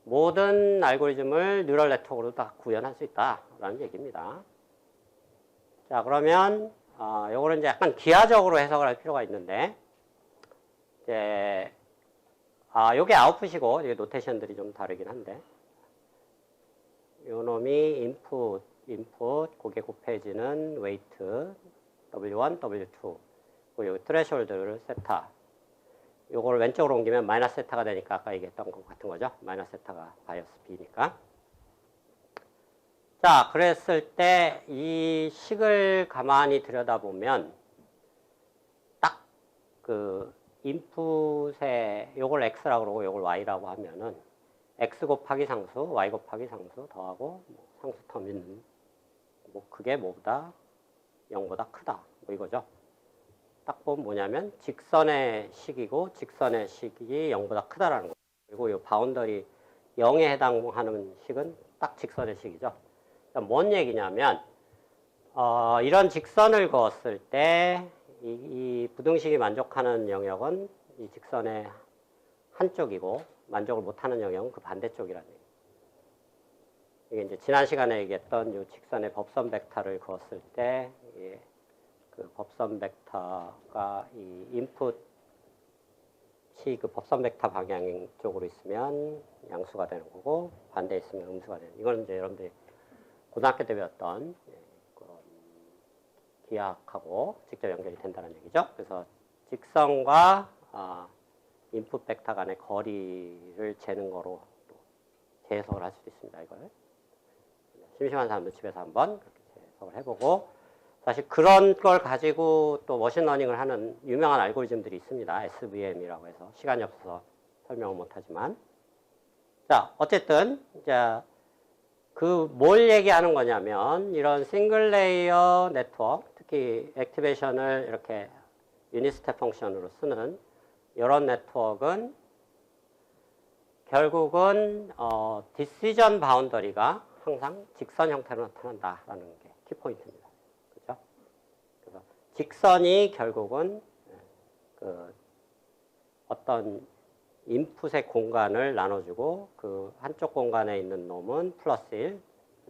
모든 알고리즘을 뉴럴 네트워크로 다 구현할 수 있다라는 얘기입니다. 자, 그러면 요거는 이제 약간 기하적으로 해석을 할 필요가 있는데 이제 요게 아웃풋이고 이게 노테이션들이 좀 다르긴 한데 요 놈이 인풋 고개 곱해지는 웨이트 W1, W2 그리고 요 트레시홀드를 세타 요걸 왼쪽으로 옮기면 마이너스 세타가 되니까 아까 얘기했던 것 같은 거죠. 마이너스 세타가 바이어스 B니까. 자, 그랬을 때 이 식을 가만히 들여다보면 딱 그 인풋에 요걸 X라고 그러고 요걸 Y라고 하면은 X 곱하기 상수, Y 곱하기 상수 더하고 뭐 상수 텀인 뭐 그게 뭐보다 0보다 크다. 뭐 이거죠. 딱 보면 뭐냐면 직선의 식이고 직선의 식이 0보다 크다라는 거죠. 그리고 이 바운더리 0에 해당하는 식은 딱 직선의 식이죠. 그러니까 뭔 얘기냐면 이런 직선을 그었을 때 이 부등식이 만족하는 영역은 이 직선의 한쪽이고 만족을 못하는 영역은 그 반대쪽이라는 얘기예요. 이게 이제 지난 시간에 얘기했던 이 직선의 법선 벡터를 그었을 때 그 법선 벡터가 이 인풋이 그 법선 벡터 방향 쪽으로 있으면 양수가 되는 거고 반대에 있으면 음수가 되는. 이건 이제 여러분들이 고등학교 때 배웠던 그런 기하학하고 직접 연결이 된다는 얘기죠. 그래서 직선과 인풋 벡터 간의 거리를 재는 거로 또 재해석을 할 수도 있습니다. 이걸 심심한 사람도 집에서 한번 그렇게 재해석을 해보고 사실 그런 걸 가지고 또 머신러닝을 하는 유명한 알고리즘들이 있습니다. SVM이라고 해서 시간이 없어서 설명을 못하지만 자 어쨌든 이제 그 뭘 얘기하는 거냐면 이런 싱글 레이어 네트워크 특히 액티베이션을 이렇게 유닛 스텝 펑션으로 쓰는 이런 네트워크는 결국은 디시전 바운더리가 항상 직선 형태로 나타난다라는 게 키포인트입니다. 그렇죠? 그래서 직선이 결국은 그 어떤 인풋의 공간을 나눠주고 그 한쪽 공간에 있는 놈은 플러스 1,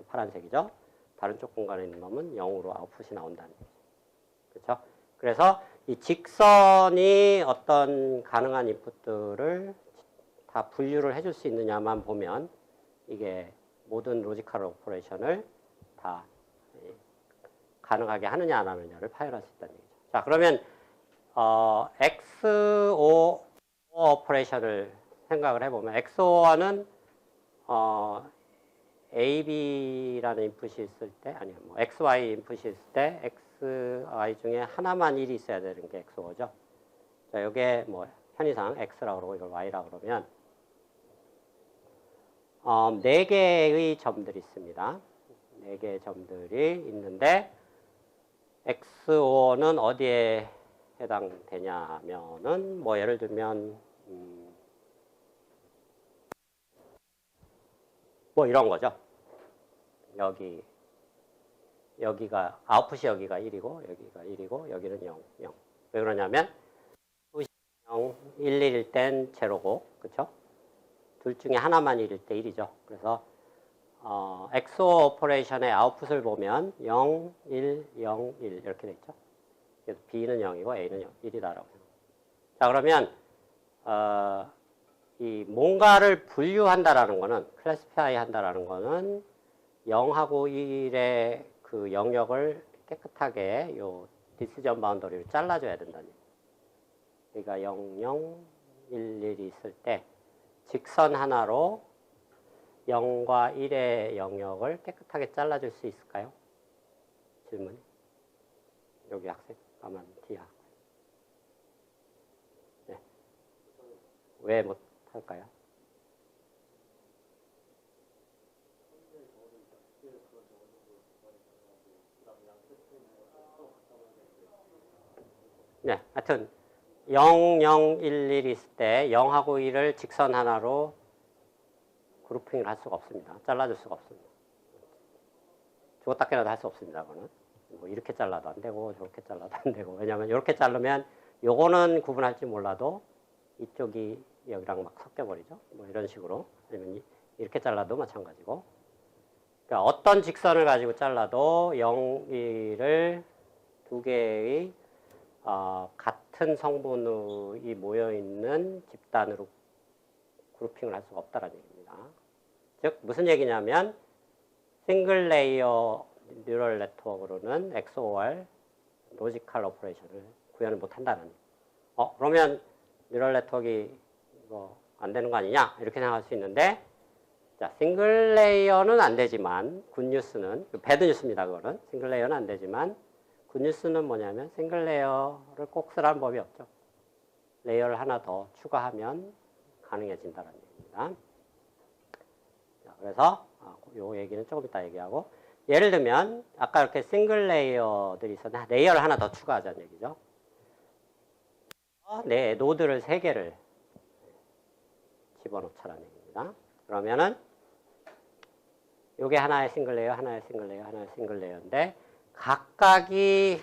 파란색이죠. 다른 쪽 공간에 있는 놈은 0으로 아웃풋이 나온다는 얘기죠. 그렇죠? 그래서 이 직선이 어떤 가능한 인풋들을 다 분류를 해줄 수 있느냐만 보면 이게 모든 로지컬 오퍼레이션을 다 가능하게 하느냐 안 하느냐를 파열할 수 있다는 얘기죠. 자, 그러면 XO 오퍼레이션을 생각을 해보면 XOR은 AB라는 인풋이 있을 때 아니요 뭐 XY 인풋이 있을 때 XY 중에 하나만 1이 있어야 되는 게 XOR죠. 자, 이게 뭐 편의상 X라고 그러고 이걸 Y라고 그러면 4개의 점들이 있습니다. 4개의 점들이 있는데 XOR는 어디에 해당되냐면은 뭐 예를 들면 뭐 이런 거죠. 여기가 아웃풋이 여기가 1이고 여기가 1이고 여기는 0, 0. 왜 그러냐면 0, 1, 1일 땐 제로고 그렇죠? 둘 중에 하나만 1일 때 1이죠. 그래서 XOR 오퍼레이션의 아웃풋을 보면 0, 1, 0, 1 이렇게 돼 있죠. 그래서 B는 0이고 A는 1이다라고. 자, 그러면 이 뭔가를 분류한다라는 거는, 클래시파이 한다라는 거는 0하고 1의 그 영역을 깨끗하게 요 디시전 바운더리를 잘라줘야 된다는 얘기예요. 그러니까 0, 0, 1, 1이 있을 때 직선 하나로 0과 1의 영역을 깨끗하게 잘라줄 수 있을까요? 질문이. 여기 학생 가만 뒤야. 네. 왜 못할까요? 네, 하여튼 0, 0, 1, 1 있을 때 0하고 1을 직선 하나로 그룹핑을 할 수가 없습니다. 잘라줄 수가 없습니다. 죽었다 깨어나도 할 수 없습니다. 그거는 뭐 이렇게 잘라도 안 되고 저렇게 잘라도 안 되고, 왜냐하면 이렇게 자르면 요거는 구분할지 몰라도 이쪽이 여기랑 막 섞여버리죠. 뭐 이런 식으로. 아니면 이렇게 잘라도 마찬가지고. 그러니까 어떤 직선을 가지고 잘라도 0, 1을 두 개의 같은 성분이 모여있는 집단으로 그룹핑을 할 수가 없다는 얘기입니다. 즉 무슨 얘기냐면 싱글 레이어 뉴럴 네트워크로는 XOR 로지컬 오퍼레이션을 구현을 못한다는. 그러면 뉴럴 네트워크 이거 안 되는 거 아니냐 이렇게 생각할 수 있는데, 자 싱글 레이어는 안 되지만 굿뉴스는, 배드 뉴스입니다. 그거는 싱글 레이어는 안 되지만 굿뉴스는 뭐냐면 싱글 레이어를 꼭 쓰라는 법이 없죠. 레이어를 하나 더 추가하면 가능해진다는 얘기입니다. 자, 그래서 요 얘기는 조금 이따 얘기하고, 예를 들면 아까 이렇게 싱글 레이어들이 있었는데 레이어를 하나 더 추가하자는 얘기죠. 네, 노드를 3개를 집어넣자는 얘기입니다. 그러면은 요게 하나의 싱글 레이어, 하나의 싱글 레이어, 하나의 싱글 레이어인데 각각이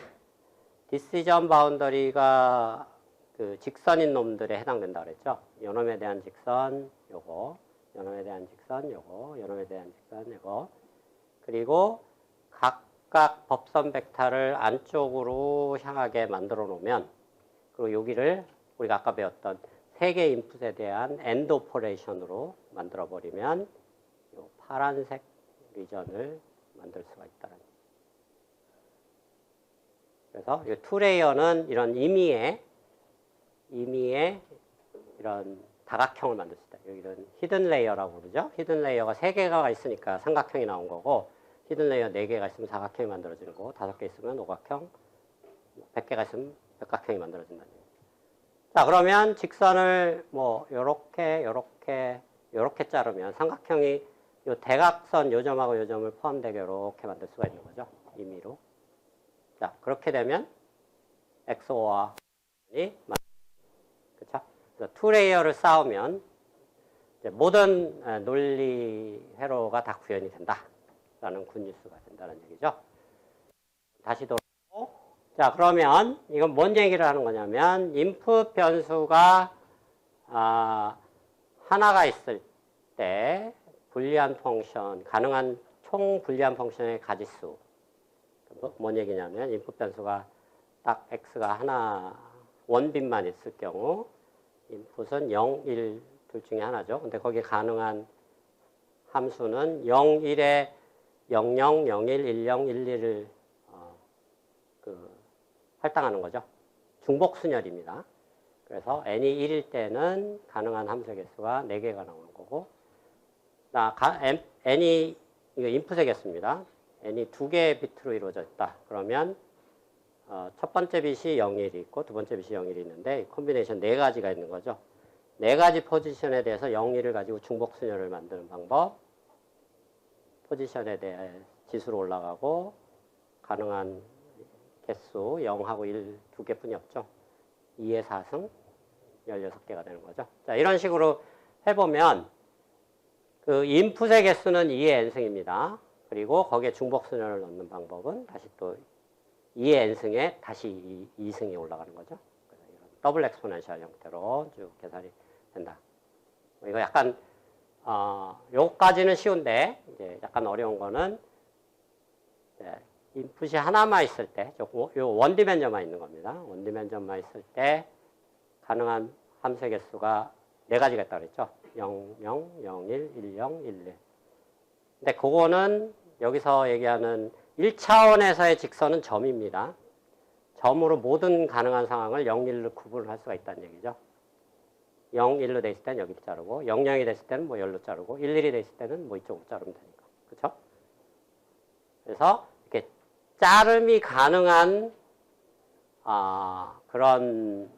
디시전 바운더리가 그 직선인 놈들에 해당된다 그랬죠. 요놈에 대한 직선 요거, 요놈에 대한 직선 요거, 요놈에 대한 직선 요거. 그리고 각각 법선 벡터를 안쪽으로 향하게 만들어 놓으면, 그리고 여기를 우리가 아까 배웠던 3개 인풋에 대한 엔드 오퍼레이션으로 만들어 버리면 요 파란색 리전을 만들 수가 있다는. 그래서 이 투레이어는 이런 임의의 이런 다각형을 만들 수 있다. 여기는 히든 레이어라고 그러죠. 히든 레이어가 3개가 있으니까 삼각형이 나온 거고, 히든 레이어 4개가 있으면 사각형이 만들어지는 거고, 5개 있으면 오각형, 100개가 있으면 백각형이 만들어진다는 얘기예요. 자, 그러면 직선을 뭐 요렇게 자르면 삼각형이 요 대각선 요 점하고 요 점을 포함되게 이렇게 만들 수가 있는 거죠. 임의로. 자, 그렇게 되면 XOR이 그렇죠? 그래서 투 레이어를 쌓으면 이제 모든 논리 회로가 다 구현이 된다라는 굿뉴스가 된다는 얘기죠. 다시 돌아오고, 자 그러면 이건 뭔 얘기를 하는 거냐면 인풋 변수가 하나가 있을 때 불리한 펑션, 가능한 총 불리한 펑션의 가지수. 뭔 얘기냐면 인풋 변수가 딱 x가 하나 원빈만 있을 경우 인풋은 0, 1 둘 중에 하나죠. 근데 거기에 가능한 함수는 0, 1에 0, 0, 0, 1, 1, 0, 1, 1을 할당하는 거죠. 중복 순열입니다. 그래서 n이 1일 때는 가능한 함수의 개수가 4개가 나오는 거고, n이 이거 인풋의 개수입니다. n이 2개의 비트로 이루어져 있다. 그러면 첫 번째 bit이 0, 1이 있고 두 번째 bit이 0, 1이 있는데 콤비네이션 4가지가 있는 거죠. 4가지 포지션에 대해서 0, 1을 가지고 중복 순열을 만드는 방법, 포지션에 대해 지수로 올라가고 가능한 개수 0하고 1 2개뿐이 없죠. 2의 4승 16개가 되는 거죠. 자, 이런 식으로 해보면 그 인풋의 개수는 2의 n승입니다. 그리고 거기에 중복 순열을 넣는 방법은 다시 또 2의 n승에 다시 2승이 올라가는 거죠. 그래서 이런 더블 엑스포넨셜 형태로 쭉 계산이 된다. 이거 약간 요까지는 쉬운데 이제 약간 어려운 거는 인풋이 하나만 있을 때, 요 원디멘전만 있는 겁니다. 원디멘전만 있을 때 가능한 함수의 개수가 네 가지가 있다고 그랬죠. 0, 0, 0, 1, 1, 0, 1, 1. 근데 그거는 여기서 얘기하는 1차원에서의 직선은 점입니다. 점으로 모든 가능한 상황을 0, 1로 구분을 할 수가 있다는 얘기죠. 0, 1로 돼 있을 때는 여기를 자르고 0, 0이 됐을 때는 뭐 10로 자르고 1, 1이 돼 있을 때는 뭐 이쪽으로 자르면 되니까. 그렇죠? 그래서 이렇게 자름이 가능한 그런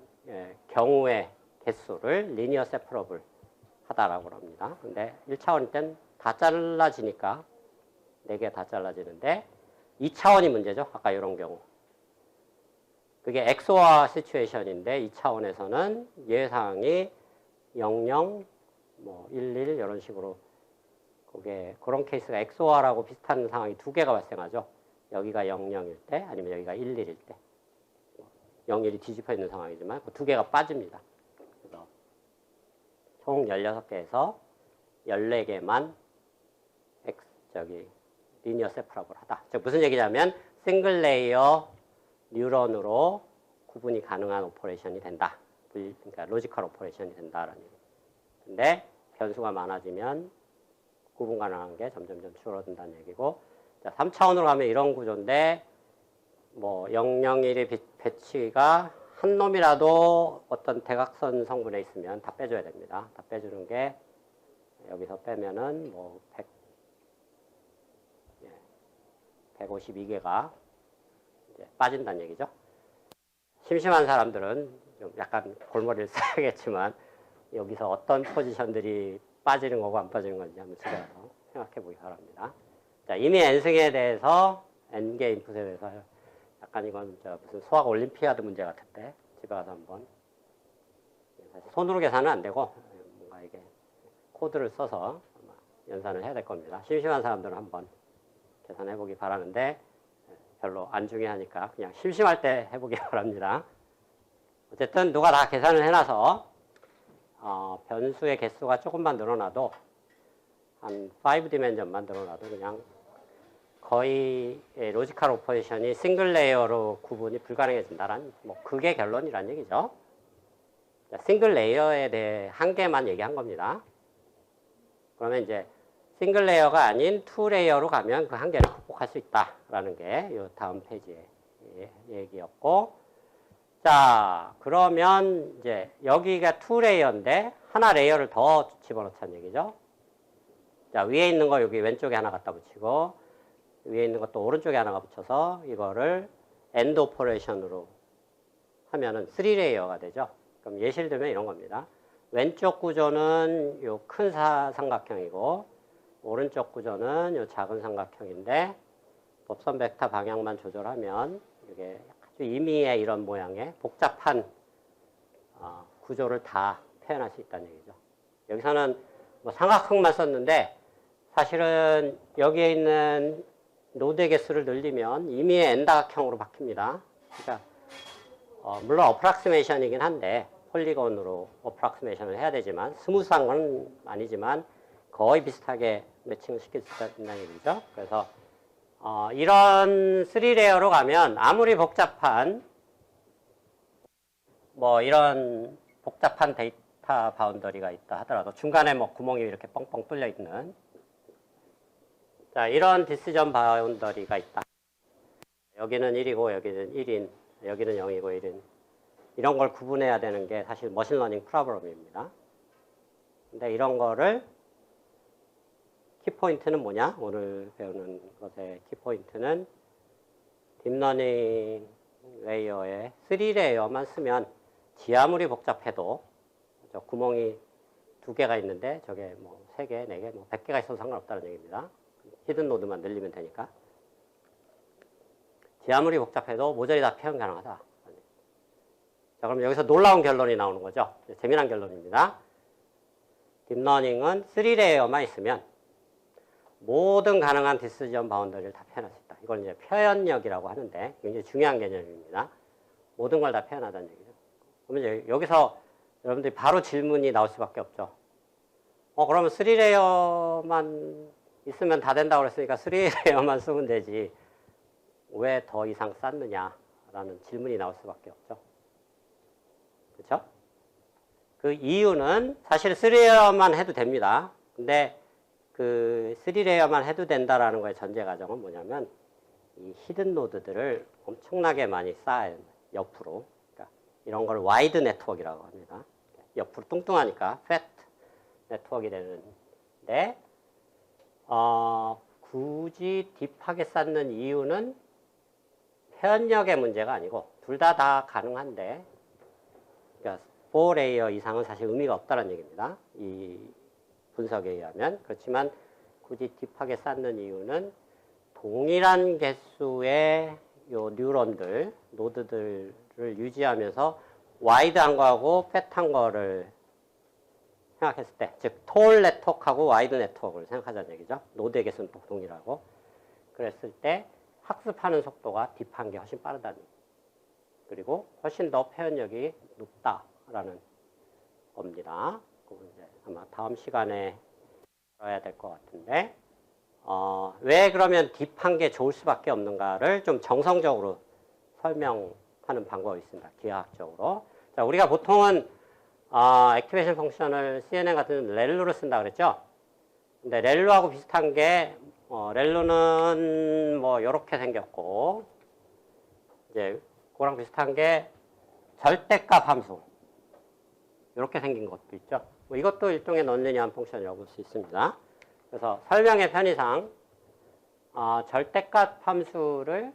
경우의 개수를 리니어 세퍼러블 하다라고 합니다. 근데 1차원일 땐 다 잘라지니까 4개 다 잘라지는데 2차원이 문제죠. 아까 이런 경우. 그게 엑소와 시츄에이션인데 2차원에서는 예상이 00, 뭐 11 이런 식으로 그게 그런 케이스가 엑소와라고 비슷한 상황이 2개가 발생하죠. 여기가 00일 때 아니면 여기가 11일 때. 01이 뒤집혀 있는 상황이지만 그 2개가 빠집니다. 그래서 총 16개에서 14개만 리니어 세퍼러블 하다. 즉 무슨 얘기냐면 싱글 레이어 뉴런으로 구분이 가능한 오퍼레이션이 된다. 그러니까 로지컬 오퍼레이션이 된다라는 얘기. 근데 변수가 많아지면 구분 가능한 게 점점 줄어든다는 얘기고. 자, 3차원으로 가면 이런 구조인데 뭐 001의 배치가 한 놈이라도 어떤 대각선 성분에 있으면 다 빼줘야 됩니다. 다 빼주는 게 여기서 빼면은 뭐 152개가 이제 빠진다는 얘기죠. 심심한 사람들은 좀 약간 골머리를 써야겠지만 여기서 어떤 포지션들이 빠지는 거고 안 빠지는 건지 한번 집에서 생각해 보기 바랍니다. 자, 이미 N승에 대해서 N개 인풋에 대해서 약간 이건 무슨 수학 올림피아드 문제 같은데 집에 가서 한번 사실 손으로 계산은 안 되고 뭔가 이게 코드를 써서 아마 연산을 해야 될 겁니다. 심심한 사람들은 한번 계산해 보기 바라는데 별로 안 중요하니까 그냥 심심할 때 해보기 바랍니다. 어쨌든 누가 다 계산을 해놔서 변수의 개수가 조금만 늘어나도 한 5디멘전만 늘어나도 그냥 거의 로지컬 오퍼레이션이 싱글 레이어로 구분이 불가능해진다란 뭐 그게 결론이란 얘기죠. 싱글 레이어에 대해 한계만 얘기한 겁니다. 그러면 이제 싱글 레이어가 아닌 투 레이어로 가면 그 한계를 극복할 수 있다라는 게 이 다음 페이지의 얘기였고, 자 그러면 이제 여기가 투 레이어인데 하나 레이어를 더 집어넣자는 얘기죠. 자 위에 있는 거 여기 왼쪽에 하나 갖다 붙이고 위에 있는 것도 오른쪽에 하나가 붙여서 이거를 엔드 오퍼레이션으로 하면은 3레이어가 되죠. 그럼 예시를 들면 이런 겁니다. 왼쪽 구조는 요 큰 삼각형이고 오른쪽 구조는 요 작은 삼각형인데 법선 벡터 방향만 조절하면 이게 아주 임의의 이런 모양의 복잡한 구조를 다 표현할 수 있다는 얘기죠. 여기서는 뭐 삼각형만 썼는데 사실은 여기에 있는 노드의 개수를 늘리면 임의의 N다각형으로 바뀝니다. 그러니까 물론 어프락시메이션이긴 한데 폴리곤으로 어프락시메이션을 해야 되지만 스무스한 건 아니지만 거의 비슷하게 매칭을 시킬 수 있다는 얘기죠. 그래서 이런 3레이어로 가면 아무리 복잡한 뭐 이런 복잡한 데이터 바운더리가 있다 하더라도 중간에 뭐 구멍이 이렇게 뻥뻥 뚫려 있는 자 이런 디시전 바운더리가 있다. 여기는 1이고 여기는 1인 여기는 0이고 1인 이런 걸 구분해야 되는 게 사실 머신러닝 프로블럼입니다. 근데 이런 거를 키포인트는 뭐냐? 오늘 배우는 것의 키포인트는 딥러닝 레이어에 3레이어만 쓰면 아무리 복잡해도 저 구멍이 2개가 있는데 저게 뭐 3개, 4개, 뭐 100개가 있어도 상관없다는 얘기입니다. 히든 노드만 늘리면 되니까. 아무리 복잡해도 모조리 다 표현 가능하다. 자, 그럼 여기서 놀라운 결론이 나오는 거죠. 재미난 결론입니다. 딥러닝은 3레이어만 있으면 모든 가능한 디시전 바운더리를 다 표현할 수 있다. 이걸 이제 표현력이라고 하는데 굉장히 중요한 개념입니다. 모든 걸 다 표현하다는 얘기죠. 그러면 이제 여기서 여러분들이 바로 질문이 나올 수밖에 없죠. 그러면 3레이어만 있으면 다 된다고 그랬으니까 3레이어만 쓰면 되지. 왜 더 이상 쌓느냐라는 질문이 나올 수밖에 없죠. 그렇죠? 그 이유는 사실 3레이어만 해도 됩니다. 근데 그 3레이어만 해도 된다라는 거의 전제 가정은 뭐냐면 이 히든 노드들을 엄청나게 많이 쌓아요. 옆으로. 그러니까 이런 걸 와이드 네트워크라고 합니다. 옆으로 뚱뚱하니까 패트 네트워크가 되는데 굳이 딥하게 쌓는 이유는 회원력의 문제가 아니고 둘 다 가능한데 그러니까 4레이어 이상은 사실 의미가 없다는 얘기입니다. 이 분석에 의하면. 그렇지만 굳이 딥하게 쌓는 이유는 동일한 개수의 요 뉴런들, 노드들을 유지하면서 와이드한 거하고 패트한 거를 생각했을 때, 즉 톨 네트워크하고 와이드 네트워크를 생각하자는 얘기죠. 노드의 개수는 또 동일하고. 그랬을 때 학습하는 속도가 딥한 게 훨씬 빠르다는 얘기. 그리고 훨씬 더 표현력이 높다라는 겁니다. 이제 아마 다음 시간에 들어야 될 것 같은데 왜 그러면 딥한 게 좋을 수밖에 없는가를 좀 정성적으로 설명하는 방법이 있습니다. 기하학적으로. 자, 우리가 보통은 액티베이션 펑션을 CNN 같은 렐루로 쓴다 그랬죠? 근데 렐루하고 비슷한 게 렐루는 뭐 이렇게 생겼고 이제 그거랑 비슷한 게 절대값 함수 이렇게 생긴 것도 있죠. 뭐 이것도 일종의 넌리니어한 펑션이라고 볼 수 있습니다. 그래서 설명의 편의상 절대값 함수를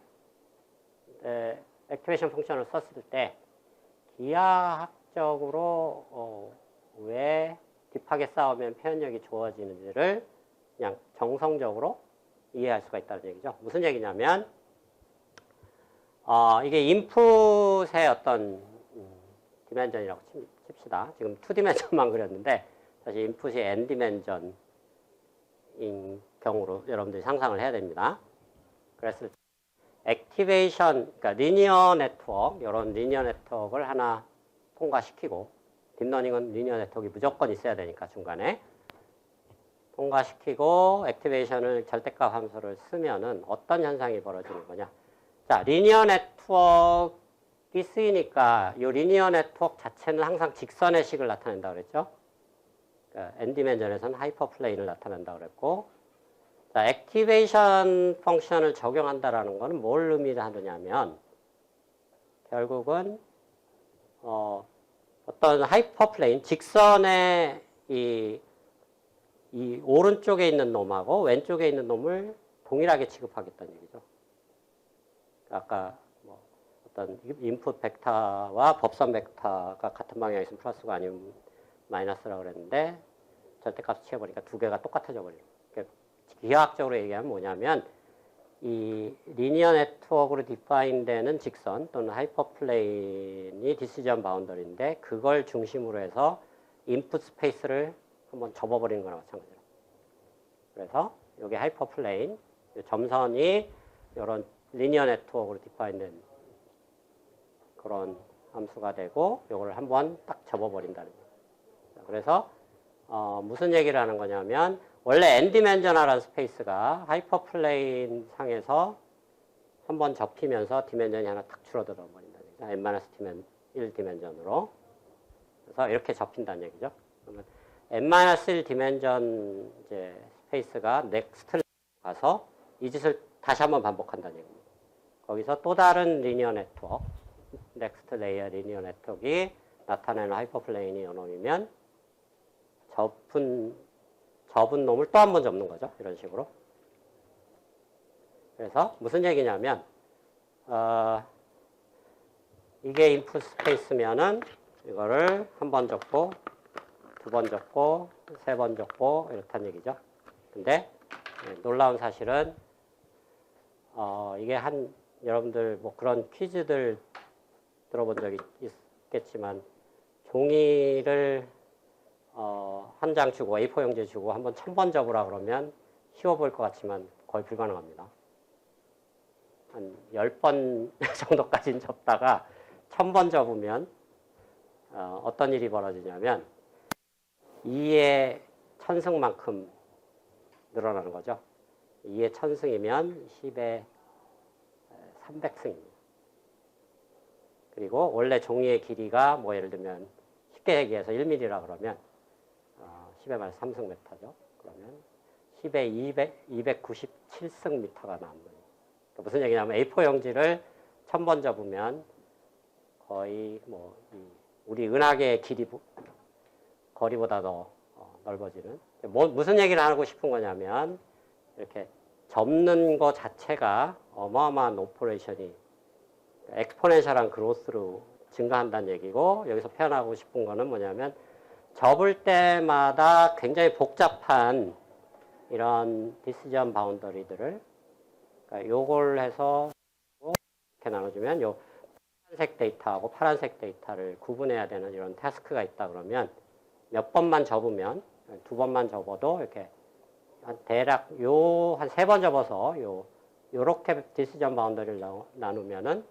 액티베이션 펑션을 썼을 때 기하학적으로 왜 딥하게 쌓으면 표현력이 좋아지는지를 그냥 정성적으로 이해할 수가 있다는 얘기죠. 무슨 얘기냐면 이게 인풋의 어떤 디멘전이라고 칩시다. 지금 2디멘전만 그렸는데 사실 인풋이 n디멘전인 경우로 여러분들이 상상을 해야 됩니다. 그랬을 때 액티베이션, 그러니까 리니어 네트워크, 이런 리니어 네트워크를 하나 통과시키고 딥러닝은 리니어 네트워크가 무조건 있어야 되니까 중간에 통과시키고 액티베이션을 절대값 함수를 쓰면은 어떤 현상이 벌어지는 거냐. 자, 리니어 네트워크가 쓰이니까 이 리니어 네트워크 자체는 항상 직선의 식을 나타낸다고 그랬죠. 그러니까 n디멘전에서는 하이퍼플레인을 나타낸다고 그랬고 자, 액티베이션 펑션을 적용한다라는 것은 뭘 의미하느냐면 결국은 어떤 하이퍼플레인 직선의 이 오른쪽에 있는 놈하고 왼쪽에 있는 놈을 동일하게 취급하겠다는 얘기죠. 아까 뭐 어떤 인풋 벡터와 법선 벡터가 같은 방향에 있으면 플러스가 아니면 마이너스라고 그랬는데 절대값 취해보니까 두 개가 똑같아져 버리는 거예요. 그러니까 기하학적으로 얘기하면 뭐냐면 이 리니어 네트워크로 디파인되는 직선 또는 하이퍼플레인이 디시전 바운더리인데 그걸 중심으로 해서 인풋 스페이스를 한번 접어버리는 거나 마찬가지로. 그래서 여기 하이퍼플레인 점선이 이런 리니어 네트워크로 디파인된 그런 함수가 되고 이걸 한번 딱 접어버린다는 거예요. 그래서 무슨 얘기를 하는 거냐면 원래 n디멘저널한 스페이스가 하이퍼플레인 상에서 한번 접히면서 디멘전이 하나 탁 줄어들어 버린다는 얘기죠. n-1디멘전으로. 그래서 이렇게 접힌다는 얘기죠. 그러면 n-1디멘전 이제 스페이스가 넥스트 가서 이 짓을 다시 한번 반복한다는 얘기입니다. 거기서 또 다른 리니어 네트워크, 넥스트 레이어 리니어 네트워크가 나타내는 하이퍼플레인이 이놈이면 접은 놈을 또 한 번 접는 거죠. 이런 식으로. 그래서 무슨 얘기냐면 이게 인풋 스페이스면은 이거를 한 번 접고 두 번 접고 세 번 접고 이렇다는 얘기죠. 근데 놀라운 사실은 이게 여러분들 뭐 그런 퀴즈들 들어본 적이 있겠지만 종이를 한 장 주고 A4 용지 주고 한번 1000번 접으라 그러면 쉬워 보일 것 같지만 거의 불가능합니다. 한 10번 정도까지는 접다가 1000번 접으면 어떤 일이 벌어지냐면 2의 천승만큼 늘어나는 거죠. 2의 천승이면 10의 300승입니다. 그리고 원래 종이의 길이가 뭐 예를 들면 쉽게 얘기해서 1mm라 그러면 10의 마이너스 3승미터죠. 그러면 10의 297승미터가 나온 거예요. 그러니까 무슨 얘기냐면 A4 용지를 1000번 접으면 거의 뭐 우리 은하계의 거리보다 더 넓어지는. 무슨 얘기를 하고 싶은 거냐면 이렇게 접는 거 자체가 어마어마한 오퍼레이션이 엑스포넨셜한 그로스로 증가한다는 얘기고, 여기서 표현하고 싶은 거는 뭐냐면 접을 때마다 굉장히 복잡한 이런 디시전 바운더리들을, 그러니까 요걸 해서 이렇게 나눠주면 요 파란색 데이터하고 파란색 데이터를 구분해야 되는 이런 태스크가 있다 그러면 몇 번만 접으면, 2번만 접어도 이렇게 대략 한 3번 접어서 요렇게 디시전 바운더리를 나누면은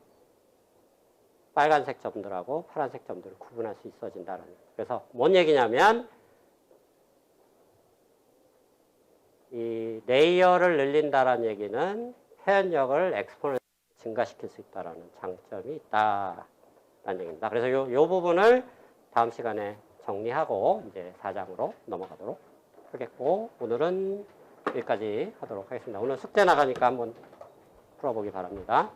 빨간색 점들하고 파란색 점들을 구분할 수 있어진다는. 그래서 뭔 얘기냐면 이 레이어를 늘린다라는 얘기는 표현력을 엑스포넨셜 증가시킬 수 있다라는 장점이 있다라는 얘기입니다. 그래서 요 부분을 다음 시간에 정리하고 이제 4장으로 넘어가도록 하겠고, 오늘은 여기까지 하도록 하겠습니다. 오늘 숙제 나가니까 한번 풀어보기 바랍니다.